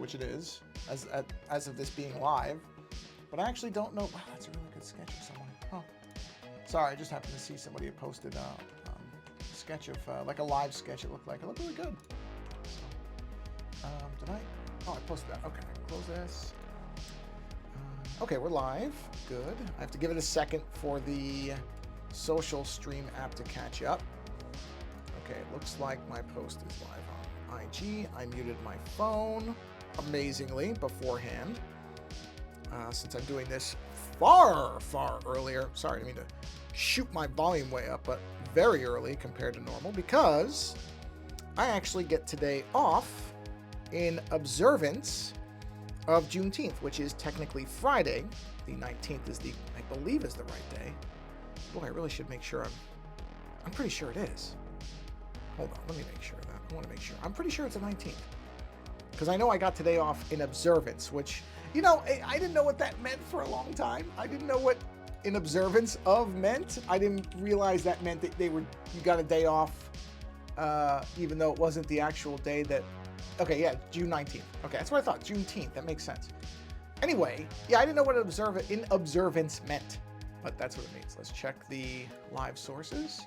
which it is, as of this being live. But I actually don't know. Wow, that's a really good sketch of someone. Huh. Sorry, I just happened to see somebody had posted a sketch of, like a live sketch, it looked like. It looked really good. So, did I? Oh, I posted that. Okay, close this. Okay, we're live. Good. I have to give it a second for the social stream app to catch up. Okay, it looks like my post is live on IG. I muted my phone amazingly beforehand. Since I'm doing this far earlier. Sorry, I didn't mean to shoot my volume way up, but very early compared to normal because I actually get today off in observance of Juneteenth, which is technically Friday. The 19th is I believe is the right day. Boy, I really should make sure I'm pretty sure it is. Hold on, let me make sure of that. I want to make sure. I'm pretty sure it's the 19th. Because I know I got today off in observance, which, you know, I didn't know what that meant for a long time. I didn't know what in observance of meant. I didn't realize that meant that you got a day off, even though it wasn't the actual day that, okay, yeah, June 19th. Okay, that's what I thought, Juneteenth, that makes sense. Anyway, yeah, I didn't know what in observance meant, but that's what it means. Let's check the live sources,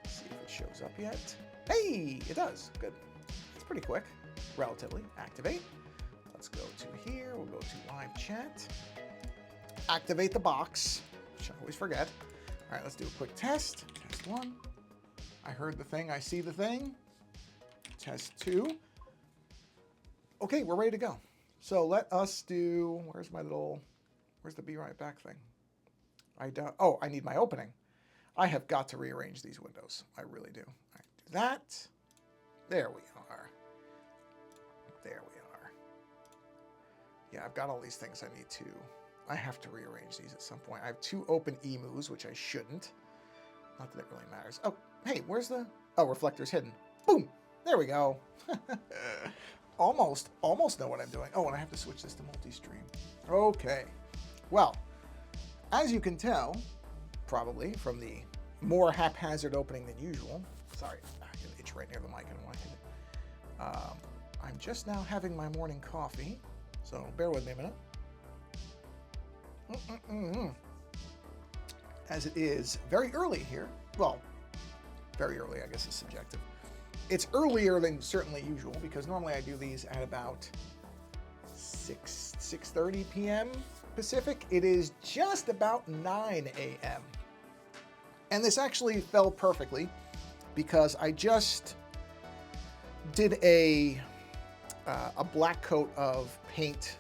see if it shows up yet. Hey, it does, good. It's pretty quick, relatively. Activate. Let's go to here, we'll go to live chat. Activate the box, which I always forget. All right, let's do a quick test. Test 1. I heard the thing, I see the thing. Test 2. Okay, we're ready to go. So let us do, where's the be right back thing? Oh, I need my opening. I have got to rearrange these windows. I really do. All right, do that. There we are. There we are. Yeah, I've got all these things I have to rearrange these at some point. I have 2 open emus, which I shouldn't. Not that it really matters. Oh, hey, where's reflector's hidden. Boom, there we go. Almost know what I'm doing. Oh, and I have to switch this to multi-stream. Okay, well, as you can tell, probably from the more haphazard opening than usual. Sorry, I got an itch right near the mic. I don't want to hit it. I'm just now having my morning coffee, so bear with me a minute. As it is very early here. Well, very early, I guess, is subjective. It's earlier than certainly usual because normally I do these at about 6:30 p.m. Pacific. It is just about 9 a.m. And this actually fell perfectly because I just did a black coat of paint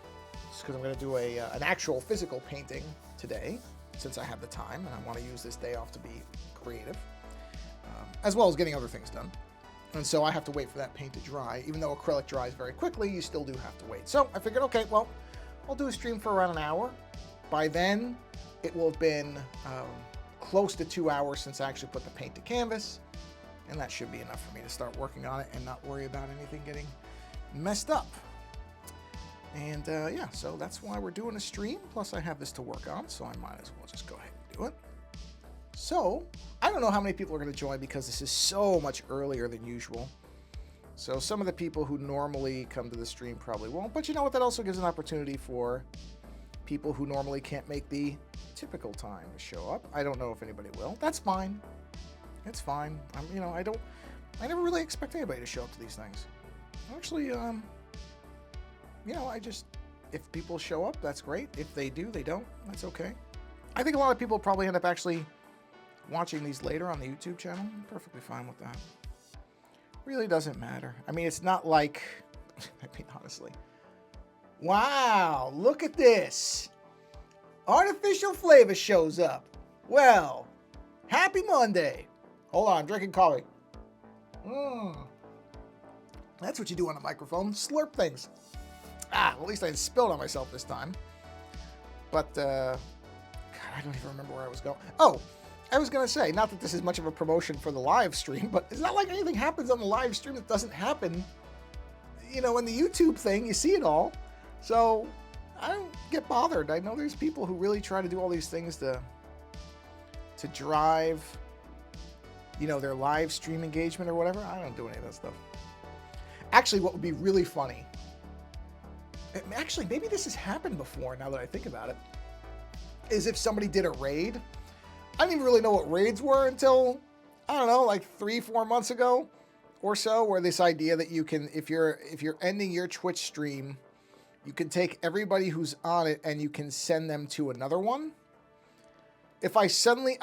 because I'm going to do an actual physical painting today since I have the time and I want to use this day off to be creative, as well as getting other things done. And so I have to wait for that paint to dry. Even though acrylic dries very quickly, you still do have to wait. So I figured, okay, well, I'll do a stream for around an hour. By then, it will have been close to 2 hours since I actually put the paint to canvas. And that should be enough for me to start working on it and not worry about anything getting messed up. And yeah, so that's why we're doing a stream. Plus I have this to work on, so I might as well just go ahead and do it. So, I don't know how many people are going to join because this is so much earlier than usual. So some of the people who normally come to the stream probably won't. But you know what? That also gives an opportunity for people who normally can't make the typical time to show up. I don't know if anybody will. That's fine. It's fine. I never really expect anybody to show up to these things. Actually, if people show up, that's great. If they do, they don't. That's okay. I think a lot of people probably end up actually watching these later on the YouTube channel. I'm perfectly fine with that. Really doesn't matter. I mean, it's not like, honestly. Wow, look at this. Artificial flavor shows up. Well, happy Monday. Hold on, I'm drinking coffee. That's what you do on a microphone, slurp things. Well, at least I didn't spill it on myself this time. But, God, I don't even remember where I was going. Oh, I was going to say, not that this is much of a promotion for the live stream, but it's not like anything happens on the live stream that doesn't happen. You know, in the YouTube thing, you see it all. So, I don't get bothered. I know there's people who really try to do all these things to drive, you know, their live stream engagement or whatever. I don't do any of that stuff. Actually, what would be really funny actually, maybe this has happened before now that I think about it, is if somebody did a raid. I didn't even really know what raids were until, I don't know, like 3-4 months ago or so, where this idea that you can, if you're ending your Twitch stream, you can take everybody who's on it and you can send them to another one. If I suddenly,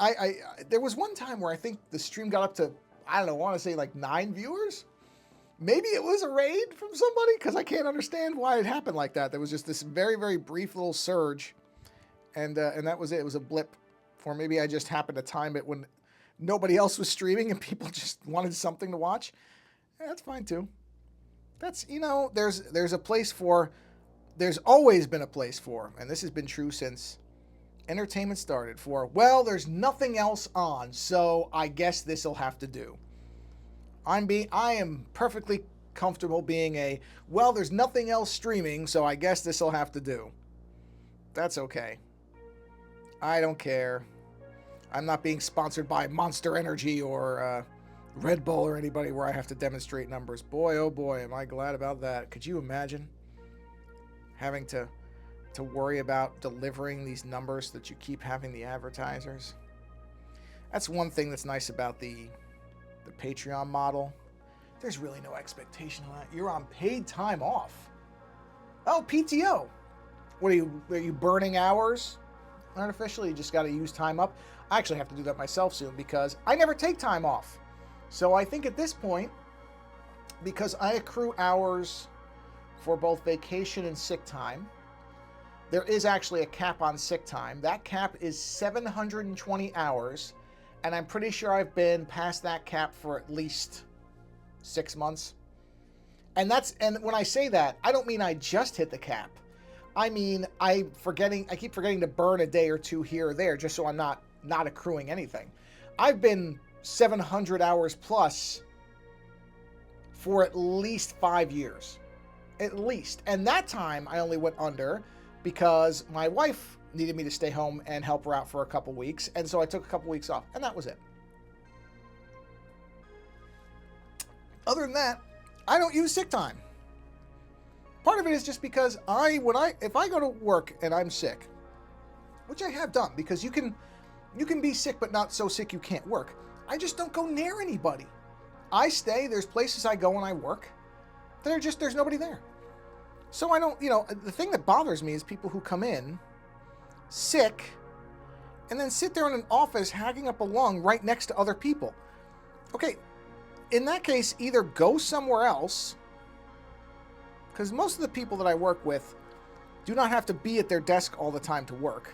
there was one time where I think the stream got up to, I don't know, I want to say like 9 viewers. Maybe it was a raid from somebody, because I can't understand why it happened like that. There was just this very, very brief little surge, and that was it. It was a blip, or maybe I just happened to time it when nobody else was streaming and people just wanted something to watch. Yeah, that's fine too. That's, you know, there's a place for, there's always been a place for, and this has been true since entertainment started, for, well, there's nothing else on, so I guess this'll have to do. I am perfectly comfortable being a, well, there's nothing else streaming, so I guess this'll have to do. That's okay. I don't care. I'm not being sponsored by Monster Energy or Red Bull or anybody where I have to demonstrate numbers. Boy, oh boy, am I glad about that. Could you imagine having to worry about delivering these numbers so that you keep having the advertisers? That's one thing that's nice about the Patreon model. There's really no expectation on that. You're on paid time off. Oh, PTO. What are you burning hours artificially? You just got to use time up. I actually have to do that myself soon because I never take time off. So I think at this point, because I accrue hours for both vacation and sick time, there is actually a cap on sick time. That cap is 720 hours, and I'm pretty sure I've been past that cap for at least 6 months. And when I say that, I don't mean I just hit the cap. I mean I keep forgetting to burn a day or two here or there just so I'm not accruing anything. I've been 700 hours plus for at least 5 years. At least. And that time I only went under because my wife needed me to stay home and help her out for a couple weeks, and so I took a couple weeks off, and that was it. Other than that, I don't use sick time. Part of it is just because if I go to work and I'm sick, which I have done, because you can be sick but not so sick you can't work. I just don't go near anybody. I stay, there's places I go and I work. There's nobody there. So I don't, the thing that bothers me is people who come in sick and then sit there in an office hacking up a lung right next to other people. Okay, in that case, either go somewhere else, because most of the people that I work with do not have to be at their desk all the time to work.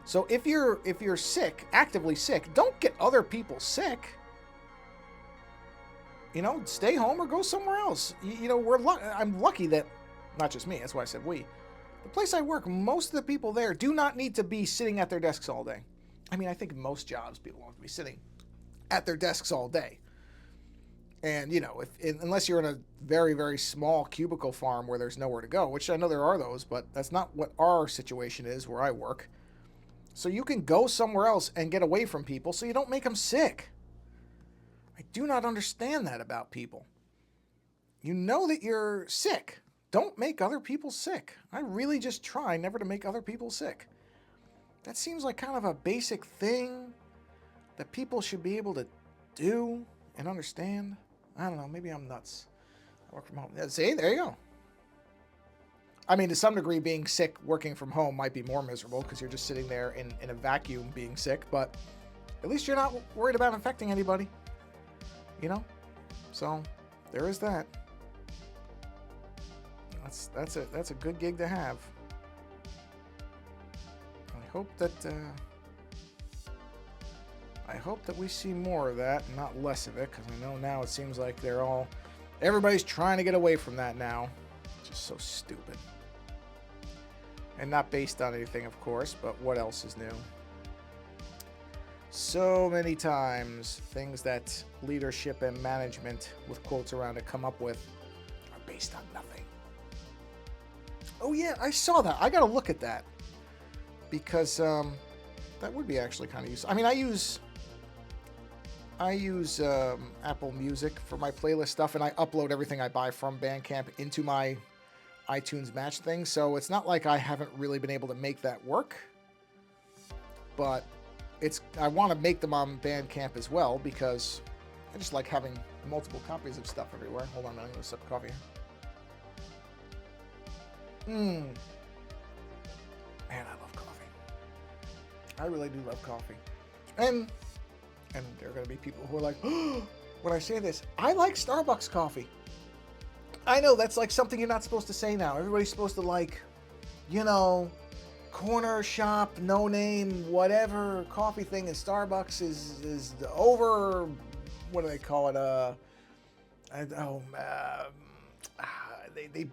So if you're sick, actively sick, don't get other people sick. Stay home or go somewhere else. I'm lucky that, not just me, that's why I said we. The place I work, most of the people there do not need to be sitting at their desks all day. I mean, I think most jobs people don't have to be sitting at their desks all day. And, unless you're in a very, very small cubicle farm where there's nowhere to go, which I know there are those, but that's not what our situation is where I work. So you can go somewhere else and get away from people so you don't make them sick. I do not understand that about people. You know that you're sick. Don't make other people sick. I really just try never to make other people sick. That seems like kind of a basic thing that people should be able to do and understand. I don't know. Maybe I'm nuts. I work from home. See, there you go. I mean, to some degree, being sick working from home might be more miserable because you're just sitting there in a vacuum being sick, but at least you're not worried about infecting anybody. So there is that. That's a good gig to have. I hope that we see more of that, and not less of it, because I know now it seems like everybody's trying to get away from that now. It's just so stupid. And not based on anything, of course, but what else is new? So many times, things that leadership and management, with quotes around it, come up with are based on nothing. Oh yeah, I saw that. I gotta look at that. Because that would be actually kind of useful. I mean, I use Apple Music for my playlist stuff, and I upload everything I buy from Bandcamp into my iTunes Match thing, so it's not like I haven't really been able to make that work. But I want to make them on Bandcamp as well, because I just like having multiple copies of stuff everywhere. Hold on, I'm going to sip coffee. Man, I love coffee. I really do love coffee. And there are going to be people who are like, oh, when I say this, I like Starbucks coffee. I know that's like something you're not supposed to say now. Everybody's supposed to like, you know, corner shop, no name, whatever coffee thing in Starbucks is over. What do they call it?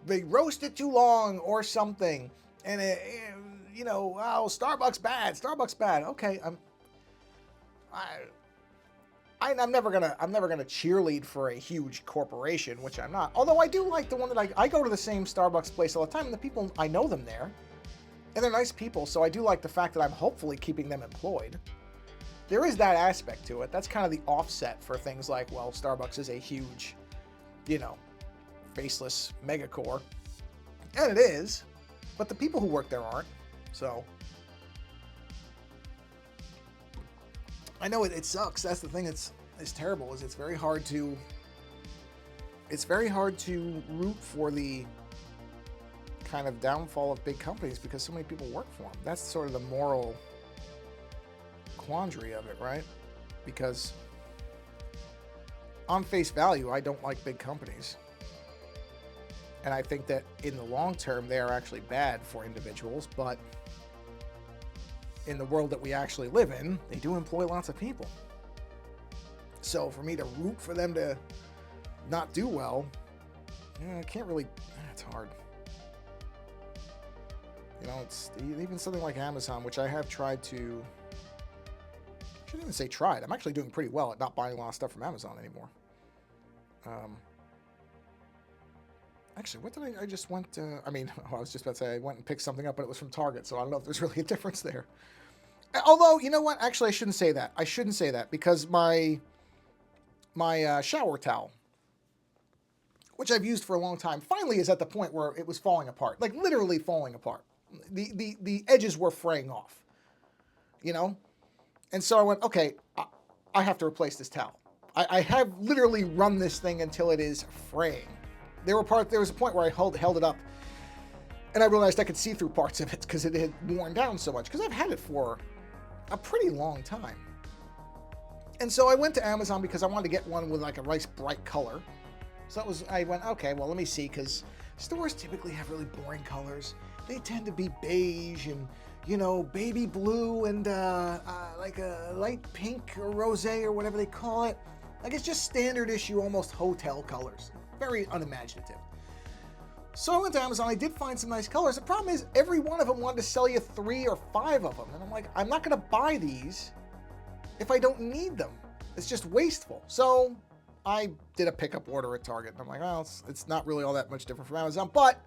They roast it too long or something, and you know, oh, Starbucks bad. Okay, I'm never gonna cheerlead for a huge corporation, which I'm not. Although I do like the one that I go to the same Starbucks place all the time, and the people, I know them there, and they're nice people. So I do like the fact that I'm hopefully keeping them employed. There is that aspect to it. That's kind of the offset for things like, well, Starbucks is a huge, you know, faceless megacore, and it is, but the people who work there aren't. So I know it sucks. That's the thing that's terrible, is it's very hard to root for the kind of downfall of big companies because so many people work for them. That's sort of the moral quandary of it, right? Because on face value, I don't like big companies. And I think that in the long term, they are actually bad for individuals, but in the world that we actually live in, they do employ lots of people. So for me to root for them to not do well, I can't really, it's hard. You know, it's even something like Amazon, which I have tried to, I shouldn't even say tried. I'm actually doing pretty well at not buying a lot of stuff from Amazon anymore. Actually, what did I just went, I was just about to say I went and picked something up, but it was from Target, so I don't know if there's really a difference there. Although, you know what? Actually, I shouldn't say that because my shower towel, which I've used for a long time, finally is at the point where it was falling apart, like literally falling apart. The edges were fraying off, you know? And so I went, okay, I have to replace this towel. I have literally run this thing until it is fraying. There was a point where I held it up, and I realized I could see through parts of it because it had worn down so much, because I've had it for a pretty long time. And so I went to Amazon because I wanted to get one with like a nice bright color. So I went, okay, well, let me see, because stores typically have really boring colors. They tend to be beige and, you know, baby blue and like a light pink or rosé or whatever they call it. Like, it's just standard issue, almost hotel colors. Very unimaginative. So I went to Amazon. I did find some nice colors. The problem is every one of them wanted to sell you 3 or 5 of them. And I'm like, I'm not going to buy these if I don't need them. It's just wasteful. So I did a pickup order at Target. And I'm like, well, it's not really all that much different from Amazon. But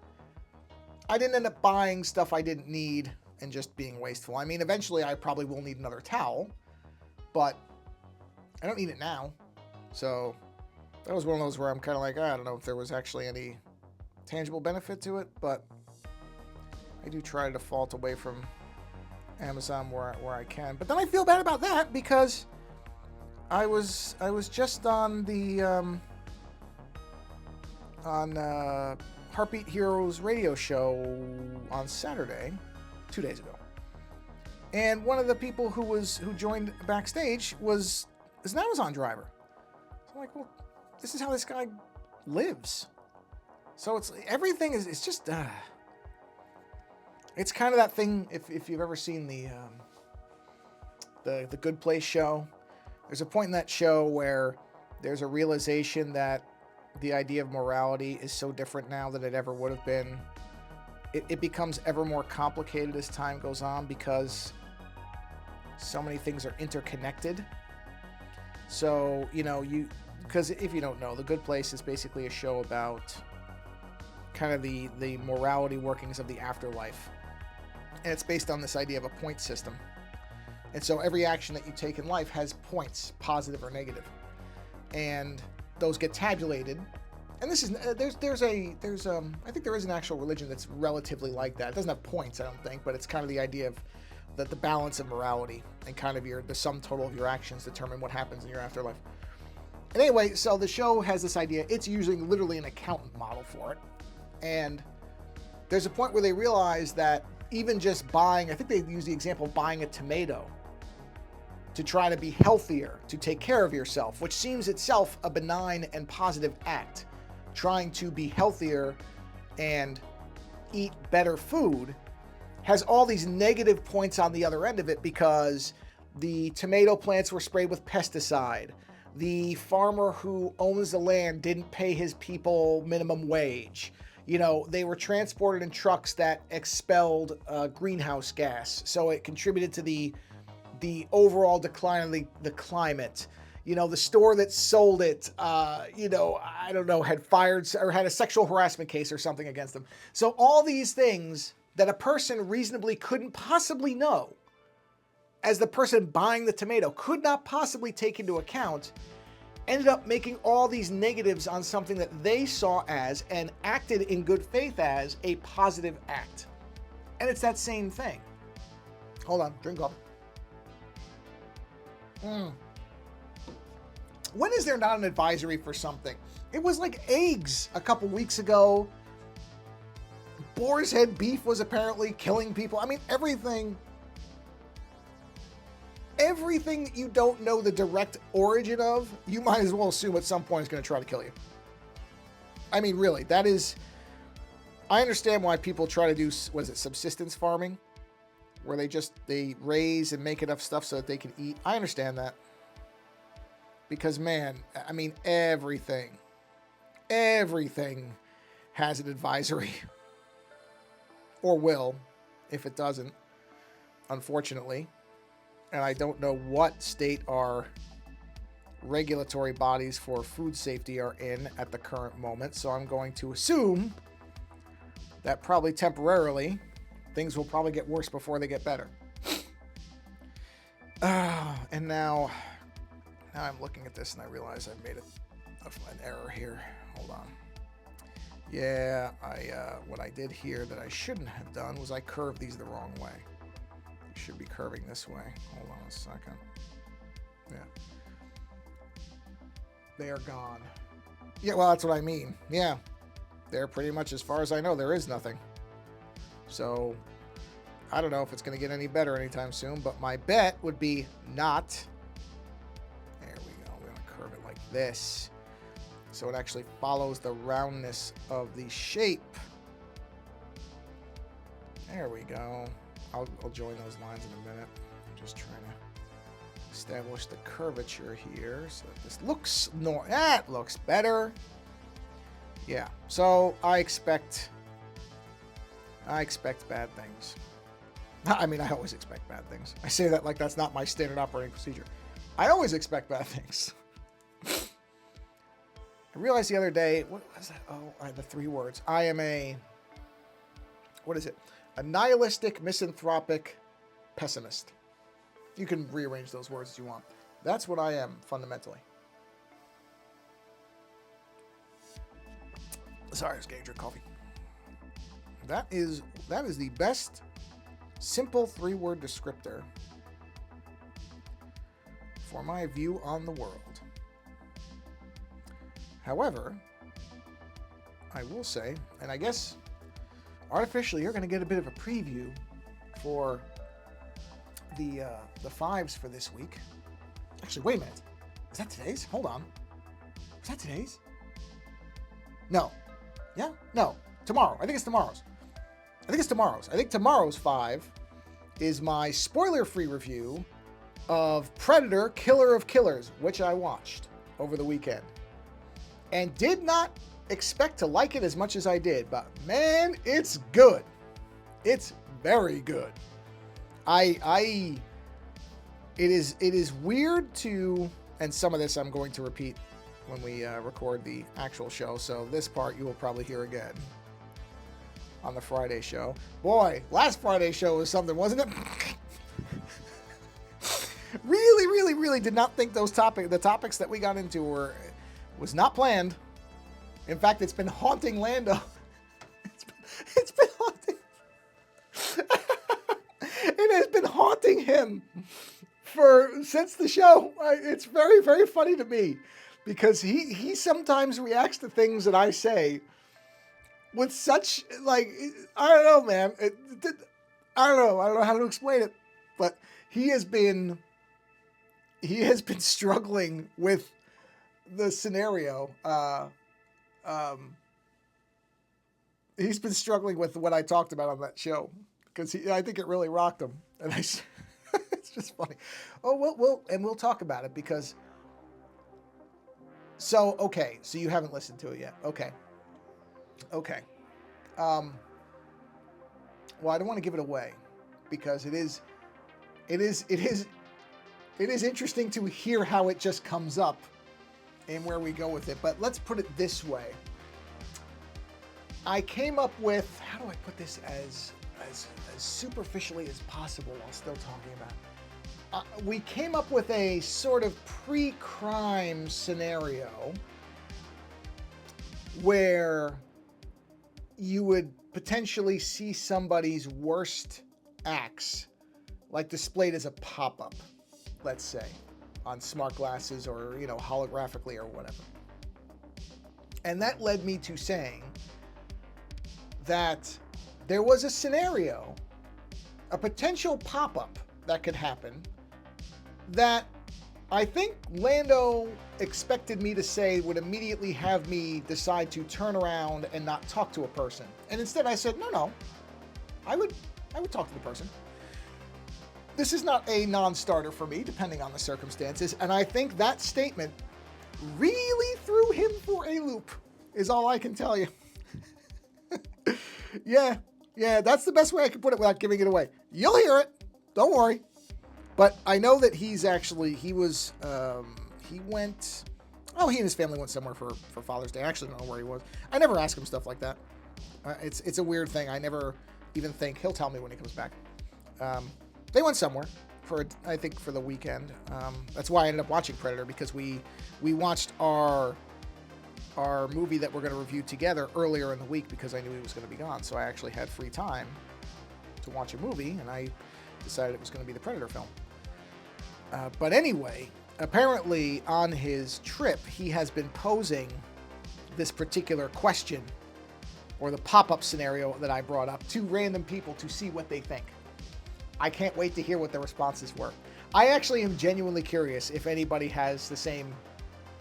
I didn't end up buying stuff I didn't need and just being wasteful. I mean, eventually I probably will need another towel. But I don't need it now. So that was one of those where I'm kind of like, I don't know if there was actually any tangible benefit to it, but I do try to default away from Amazon where I can. But then I feel bad about that because I was just on the Heartbeat Heroes radio show on Saturday, 2 days ago, and one of the people who joined backstage is an Amazon driver. So I'm like, well, this is how this guy lives. So everything is just it's kind of that thing. If you've ever seen the Good Place show, there's a point in that show where there's a realization that the idea of morality is so different now than it ever would have been. It becomes ever more complicated as time goes on because so many things are interconnected. So, you know, because if you don't know, The Good Place is basically a show about kind of the morality workings of the afterlife. And it's based on this idea of a point system. And so every action that you take in life has points, positive or negative. And those get tabulated. and this is I think there is an actual religion that's relatively like that. It doesn't have points, I don't think, but it's kind of the idea of that the balance of morality and kind of the sum total of your actions determine what happens in your afterlife. And anyway, so the show has this idea. It's using literally an accountant model for it, and there's a point where they realize that even just buying, I think they use the example of buying a tomato to try to be healthier, to take care of yourself, which seems itself a benign and positive act. Trying to be healthier and eat better food has all these negative points on the other end of it because the tomato plants were sprayed with pesticide. The farmer who owns the land didn't pay his people minimum wage. You know, they were transported in trucks that expelled greenhouse gas, so it contributed to the overall decline of the climate. You know, the store that sold it, you know, I don't know, had fired or had a sexual harassment case or something against them. So all these things that a person reasonably couldn't possibly know, as the person buying the tomato could not possibly take into account, ended up making all these negatives on something that they saw as and acted in good faith as a positive act. And it's that same thing. Hold on, drink coffee. When is there not an advisory for something? It was like eggs a couple weeks ago. Boar's head beef was apparently killing people. I mean, everything that you don't know the direct origin of, you might as well assume at some point it's going to try to kill you. I mean, really, that is... I understand why people try to do, what is it, subsistence farming? Where they raise and make enough stuff so that they can eat. I understand that. Because, man, I mean, everything has an advisory. Or will, if it doesn't, unfortunately. And I don't know what state our regulatory bodies for food safety are in at the current moment. So I'm going to assume that probably temporarily, things will probably get worse before they get better. And now I'm looking at this and I realize I've made an error here. Hold on. Yeah, what I did here that I shouldn't have done was I curved these the wrong way. I should be curving this way. Hold on a second. Yeah. They are gone. Yeah, well, that's what I mean. Yeah. They're pretty much, as far as I know, there is nothing. So, I don't know if it's going to get any better anytime soon, but my bet would be not. There we go. We're going to curve it like this. So it actually follows the roundness of the shape. There we go. I'll join those lines in a minute. I'm just trying to establish the curvature here so that this looks that looks better. Yeah. So I expect bad things. I mean, I always expect bad things. I say that like that's not my standard operating procedure. I always expect bad things. I realized the other day, what was that? Oh, the 3 words. I am a nihilistic, misanthropic pessimist. You can rearrange those words as you want. That's what I am, fundamentally. Sorry, I was getting a drink of coffee. That is the best simple 3-word descriptor for my view on the world. However, I will say, and I guess artificially you're going to get a bit of a preview for the 5s for this week. Actually, wait a minute. Is that today's? Hold on. Is that today's? No. Yeah? No. Tomorrow. I think it's tomorrow's. I think tomorrow's 5 is my spoiler-free review of Predator, Killer of Killers, which I watched over the weekend. And did not expect to like it as much as I did, but man, it's good. It's very good. It is weird to, and some of this I'm going to repeat when we record the actual show, so this part you will probably hear again on the Friday show. Boy, last Friday's show was something, wasn't it? Really did not think the topics that we got into was not planned. In fact, it's been haunting Lando. It's been haunting. It has been haunting him since the show. It's very, very funny to me because he sometimes reacts to things that I say with such, like, I don't know, man. I don't know. I don't know how to explain it, but he has been struggling with the scenario. He's been struggling with what I talked about on that show because I think it really rocked him, and it's just funny. Oh, we'll talk about it because. So okay, so you haven't listened to it yet. Okay. Well, I don't want to give it away because it is interesting to hear how it just comes up and where we go with it. But let's put it this way. I came up with, how do I put this as superficially as possible while still talking about it? We came up with a sort of pre-crime scenario where you would potentially see somebody's worst acts like displayed as a pop-up, let's say, on smart glasses or, holographically or whatever. And that led me to saying that there was a scenario, a potential pop-up that could happen that I think Lando expected me to say would immediately have me decide to turn around and not talk to a person. And instead I said, no, I would talk to the person. This is not a non-starter for me, depending on the circumstances. And I think that statement really threw him for a loop, is all I can tell you. Yeah, that's the best way I can put it without giving it away. You'll hear it. Don't worry. But I know that he and his family went somewhere for Father's Day. I actually don't know where he was. I never ask him stuff like that. It's a weird thing. I never even think. He'll tell me when he comes back. They went somewhere I think for the weekend. That's why I ended up watching Predator, because we watched our movie that we're going to review together earlier in the week because I knew he was going to be gone. So I actually had free time to watch a movie, and I decided it was going to be the Predator film. But anyway, apparently on his trip, he has been posing this particular question or the pop-up scenario that I brought up to random people to see what they think. I can't wait to hear what their responses were. I actually am genuinely curious if anybody has the same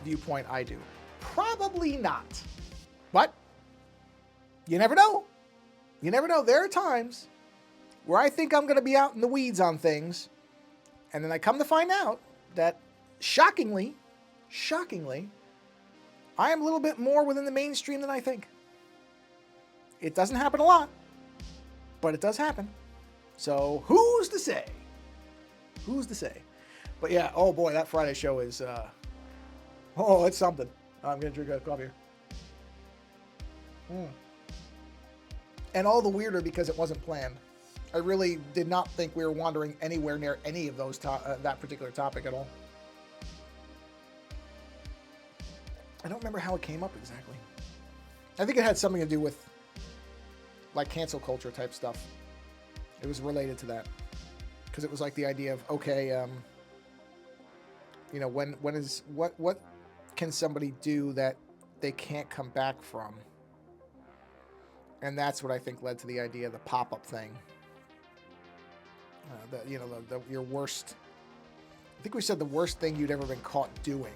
viewpoint I do. Probably not. But you never know. You never know. There are times where I think I'm going to be out in the weeds on things, and then I come to find out that, shockingly, I am a little bit more within the mainstream than I think. It doesn't happen a lot, but it does happen. So who's to say? But yeah, oh boy, that Friday show is, it's something. I'm going to drink a coffee here. And all the weirder because it wasn't planned. I really did not think we were wandering anywhere near any of those that particular topic at all. I don't remember how it came up exactly. I think it had something to do with like cancel culture type stuff. It was related to that because it was like the idea of, okay, what can somebody do that they can't come back from? And that's what I think led to the idea of the pop-up thing. Your worst. I think we said the worst thing you'd ever been caught doing.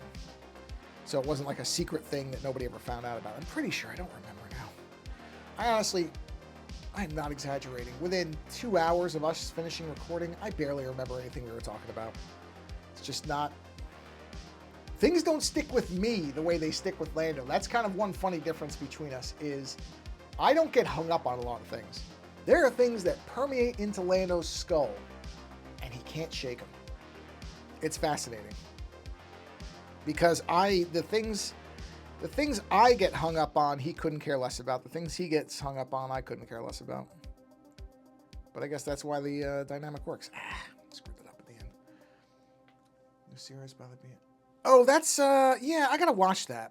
So it wasn't like a secret thing that nobody ever found out about. I'm pretty sure. I don't remember now. I'm not exaggerating. Within 2 hours of us finishing recording, I barely remember anything we were talking about. It's just not. Things don't stick with me the way they stick with Lando. That's kind of one funny difference between us is I don't get hung up on a lot of things. There are things that permeate into Lando's skull, and he can't shake them. It's fascinating. Because the things I get hung up on, he couldn't care less about. The things he gets hung up on, I couldn't care less about. But I guess that's why the dynamic works. Screwed it up at the end. New series by the beat. Oh, that's, I gotta watch that.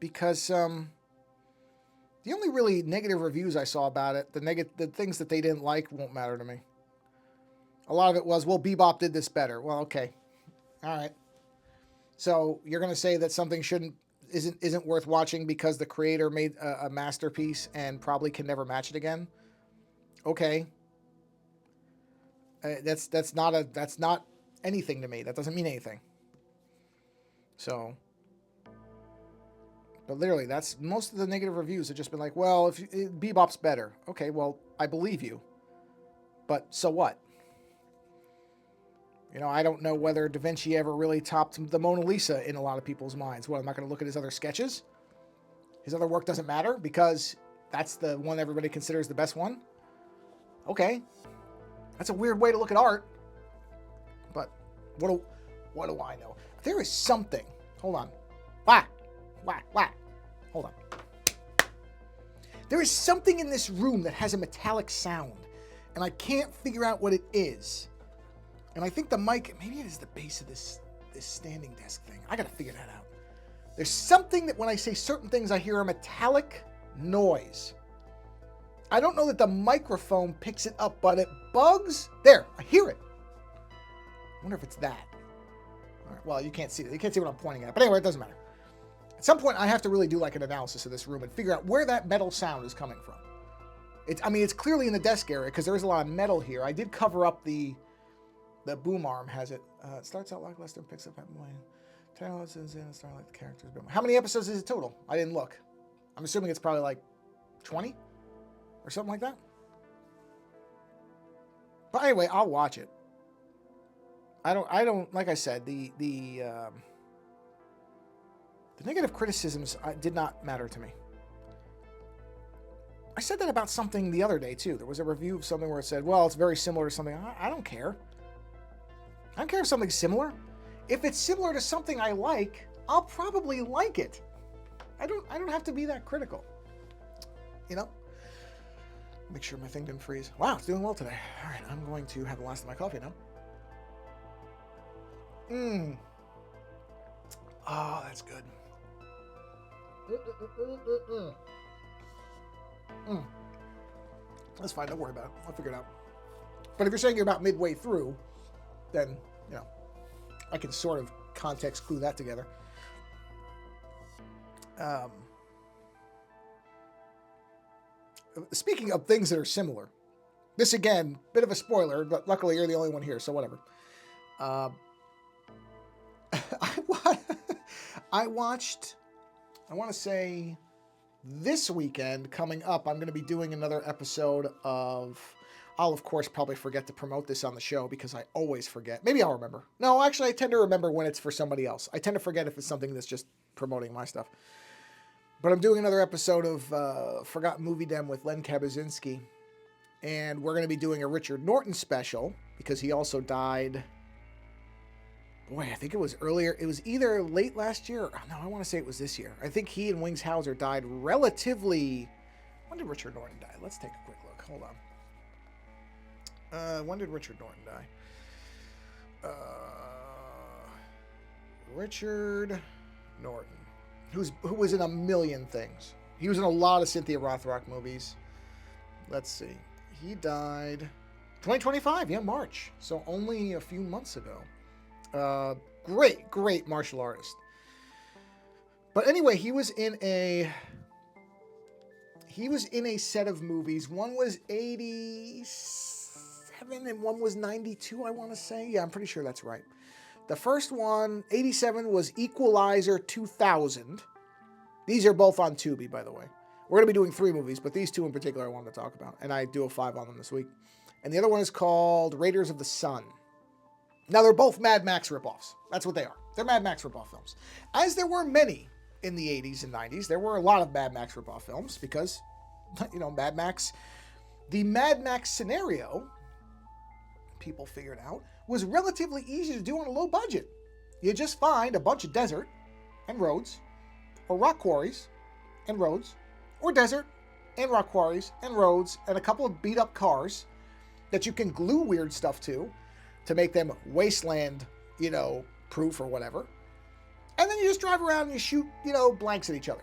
Because, The only really negative reviews I saw about it, the things that they didn't like won't matter to me. A lot of it was, well, Bebop did this better. Well, okay. All right. So you're going to say that something isn't worth watching because the creator made a masterpiece and probably can never match it again? Okay. That's not anything to me. That doesn't mean anything. So, but literally, that's most of the negative reviews have just been like, well, if Bebop's better. Okay, well, I believe you. But so what? You know, I don't know whether Da Vinci ever really topped the Mona Lisa in a lot of people's minds. What, I'm not going to look at his other sketches? His other work doesn't matter because that's the one everybody considers the best one? Okay. That's a weird way to look at art. But what do I know? There is something. Hold on. Wah. Hold on. There is something in this room that has a metallic sound, and I can't figure out what it is. And I think the mic, maybe it is the base of this standing desk thing. I gotta figure that out. There's something that when I say certain things, I hear a metallic noise. I don't know that the microphone picks it up, but it bugs. There, I hear it. I wonder if it's that. All right, well, you can't see it. You can't see what I'm pointing at. But anyway, it doesn't matter. At some point, I have to really do like an analysis of this room and figure out where that metal sound is coming from. It's clearly in the desk area because there is a lot of metal here. I did cover up the boom arm has it. It starts out lackluster and picks up at point. 10 episodes in, it's starting like the characters. How many episodes is it total? I didn't look. I'm assuming it's probably like 20 or something like that. But anyway, I'll watch it. I don't. Like I said, the negative criticisms did not matter to me. I said that about something the other day too. There was a review of something where it said, "Well, it's very similar to something." I don't care. I don't care if something's similar. If it's similar to something I like, I'll probably like it. I don't have to be that critical. You know? Make sure my thing didn't freeze. Wow, it's doing well today. All right, I'm going to have the last of my coffee now. Oh, that's good. That's fine, don't worry about it. I'll figure it out. But if you're saying you're about midway through, then, you know, I can sort of context clue that together. Speaking of things that are similar, this again, bit of a spoiler, but luckily you're the only one here, so whatever. I watched, I want to say this weekend coming up, I'm going to be doing another episode of, I'll of course probably forget to promote this on the show because I always forget. Maybe I'll remember. No, actually I tend to remember when it's for somebody else. I tend to forget if it's something that's just promoting my stuff. But I'm doing another episode of Forgotten Movie Dem with Len Kabaczynski. And we're going to be doing a Richard Norton special because he also died. Boy, I think it was earlier. It was either late last year. No, I want to say it was this year. I think he and Wings Hauser died relatively... When did Richard Norton die? Let's take a quick look. Hold on. When did Richard Norton die? Richard Norton. Who was in a million things. He was in a lot of Cynthia Rothrock movies. Let's see. He died 2025, yeah, March. So only a few months ago. Great martial artist. But anyway, he was in a set of movies. One was 87 and one was 92, I want to say. Yeah, I'm pretty sure that's right. The first one, 87, was Equalizer 2000. These are both on Tubi, by the way. We're going to be doing 3 movies, but these 2 in particular I wanted to talk about. And I do a 5 on them this week. And the other one is called Raiders of the Sun. Now, they're both Mad Max ripoffs. That's what they are. They're Mad Max ripoff films. As there were many in the 80s and 90s, there were a lot of Mad Max ripoff films because, you know, Mad Max, the Mad Max scenario, people figured out, was relatively easy to do on a low budget. You just find a bunch of desert and roads, or rock quarries and roads, or desert and rock quarries and roads, and a couple of beat up cars that you can glue weird stuff to make them wasteland, you know, proof or whatever. And then you just drive around and you shoot, you know, blanks at each other.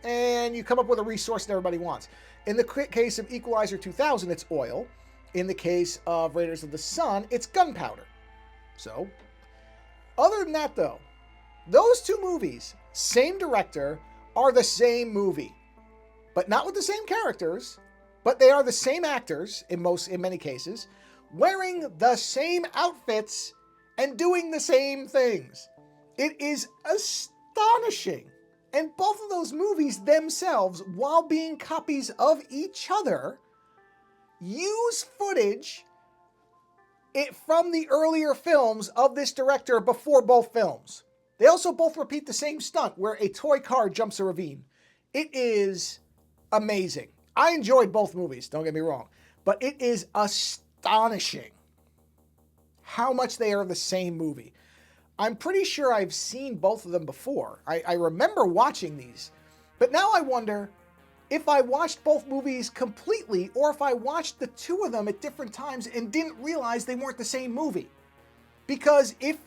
and you come up with a resource that everybody wants. In the case of Equalizer 2000, it's oil. In the case of Raiders of the Sun, it's gunpowder. So, other than that, though, those two movies, same director, are the same movie, but not with the same characters. But they are the same actors in many cases, wearing the same outfits and doing the same things. It is astonishing. And both of those movies themselves, while being copies of each other, use footage from the earlier films of this director before both films. They also both repeat the same stunt where a toy car jumps a ravine. It is amazing. I enjoyed both movies, don't get me wrong, but it is astonishing how much they are the same movie. I'm pretty sure I've seen both of them before. I remember watching these, but now I wonder if I watched both movies completely or if I watched the two of them at different times and didn't realize they weren't the same movie. Because if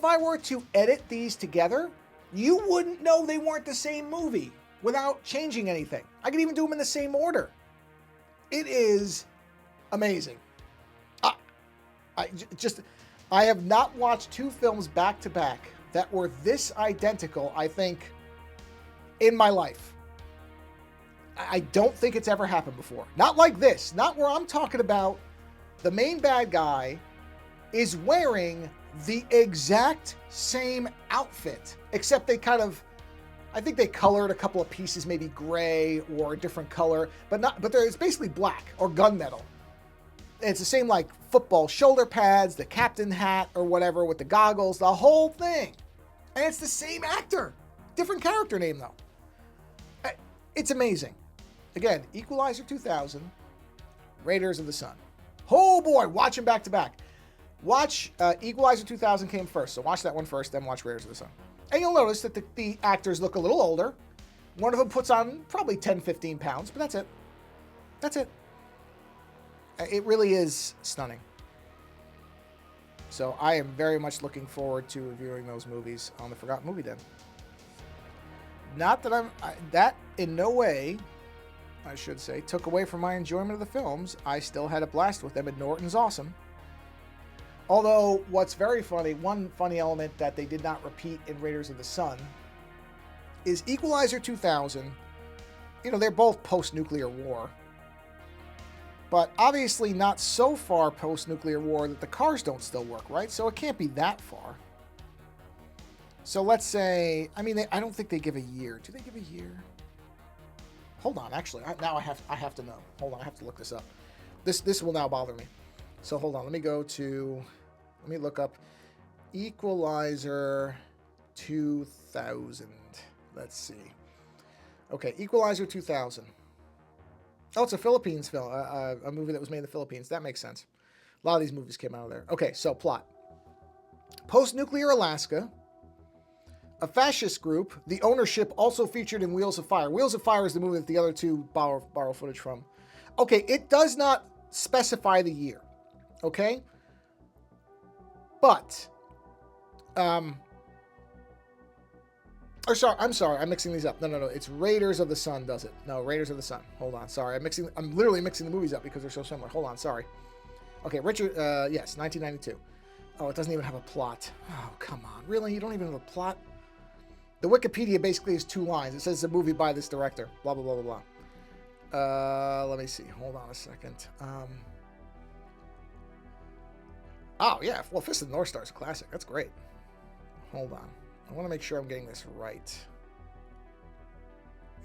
I were to edit these together, you wouldn't know they weren't the same movie without changing anything. I could even do them in the same order. It is amazing. I have not watched two films back to back that were this identical, I think, in my life. I don't think it's ever happened before. Not like this. Not where I'm talking about the main bad guy is wearing the exact same outfit, except they kind of, I think they colored a couple of pieces, maybe gray or a different color, but it's basically black or gunmetal. And it's the same like football shoulder pads, the captain hat or whatever with the goggles, the whole thing. And it's the same actor. Different character name though. It's amazing. Again, Equalizer 2000, Raiders of the Sun. Oh boy, watch them back to back. Watch Equalizer 2000 came first, so watch that one first, then watch Raiders of the Sun. And you'll notice that the actors look a little older. One of them puts on probably 10, 15 pounds, but that's it. That's it. It really is stunning. So I am very much looking forward to reviewing those movies on the Forgotten Movie Den. Not that that in no way, I should say, took away from my enjoyment of the films. I still had a blast with them, and Norton's awesome. Although, what's very funny, one funny element that they did not repeat in Raiders of the Sun is Equalizer 2000. You know, they're both post-nuclear war. But obviously not so far post-nuclear war that the cars don't still work, right? So it can't be that far. So let's say, I mean, I don't think they give a year. Do they give a year? Hold on, actually, now I have to know. Hold on, I have to look this up. This will now bother me. So hold on, let me look up Equalizer 2000. Let's see. Okay, Equalizer 2000. Oh, it's a Philippines film, a movie that was made in the Philippines. That makes sense. A lot of these movies came out of there. Okay, so plot. Post-nuclear Alaska, a fascist group, the ownership also featured in Wheels of Fire. Wheels of Fire is the movie that the other two borrow footage from. Okay, it does not specify the year. Okay? But, I'm sorry, I'm mixing these up. No, it's Raiders of the Sun does it. No, Raiders of the Sun. Hold on, sorry. I'm literally mixing the movies up because they're so similar. Hold on, sorry. Okay, yes, 1992. Oh, it doesn't even have a plot. Oh, come on. Really? You don't even have a plot? The Wikipedia basically is 2 lines. It says it's a movie by this director. Blah, blah, blah, blah, blah. Let me see. Hold on a second. Oh, yeah. Well, Fist of the North Star is a classic. That's great. Hold on. I want to make sure I'm getting this right.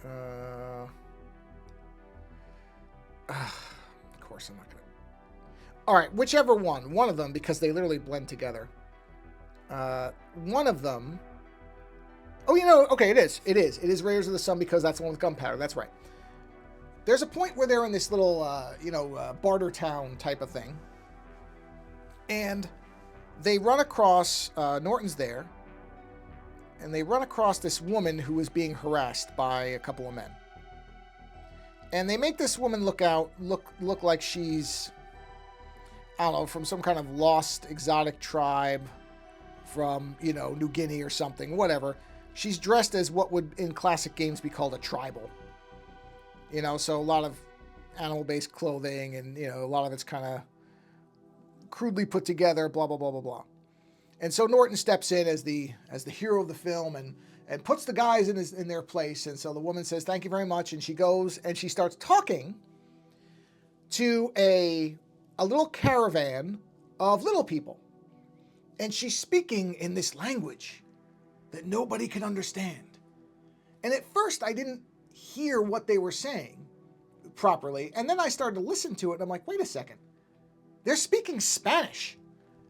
Of course I'm not going to. All right, whichever one of them, because they literally blend together. One of them. Oh, you know, okay, it is Raiders of the Sun because that's the one with gunpowder. That's right. There's a point where they're in this little, barter town type of thing. And they run across, Norton's there. And they run across this woman who is being harassed by a couple of men. And they make this woman look like she's, I don't know, from some kind of lost exotic tribe from, New Guinea or something, whatever. she's dressed as what would in classic games be called a tribal. You know, so a lot of animal-based clothing, and you know, a lot of it's kind of crudely put together, blah blah blah blah blah. And so Norton steps in as the hero of the film and puts the guys in their place. And so the woman says, "Thank you very much," and she goes and she starts talking to a little caravan of little people, and she's speaking in this language that nobody can understand. And at first I didn't hear what they were saying properly, and then I started to listen to it, and I'm like, wait a second, they're speaking Spanish.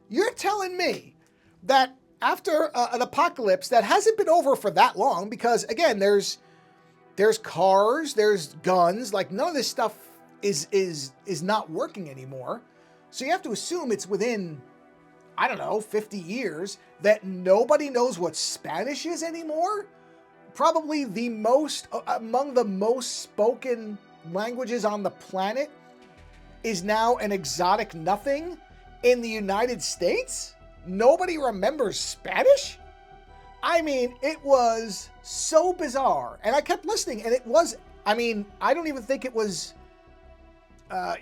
You're telling me that after an apocalypse that hasn't been over for that long, because again, there's cars, there's guns, like none of this stuff is not working anymore. So you have to assume it's within, I don't know, 50 years that nobody knows what Spanish is anymore. Probably the most, among the most spoken languages on the planet, is now an exotic nothing in the United States. Nobody remembers Spanish? I mean, it was so bizarre. And I kept listening, and it was, I mean, I don't even think it was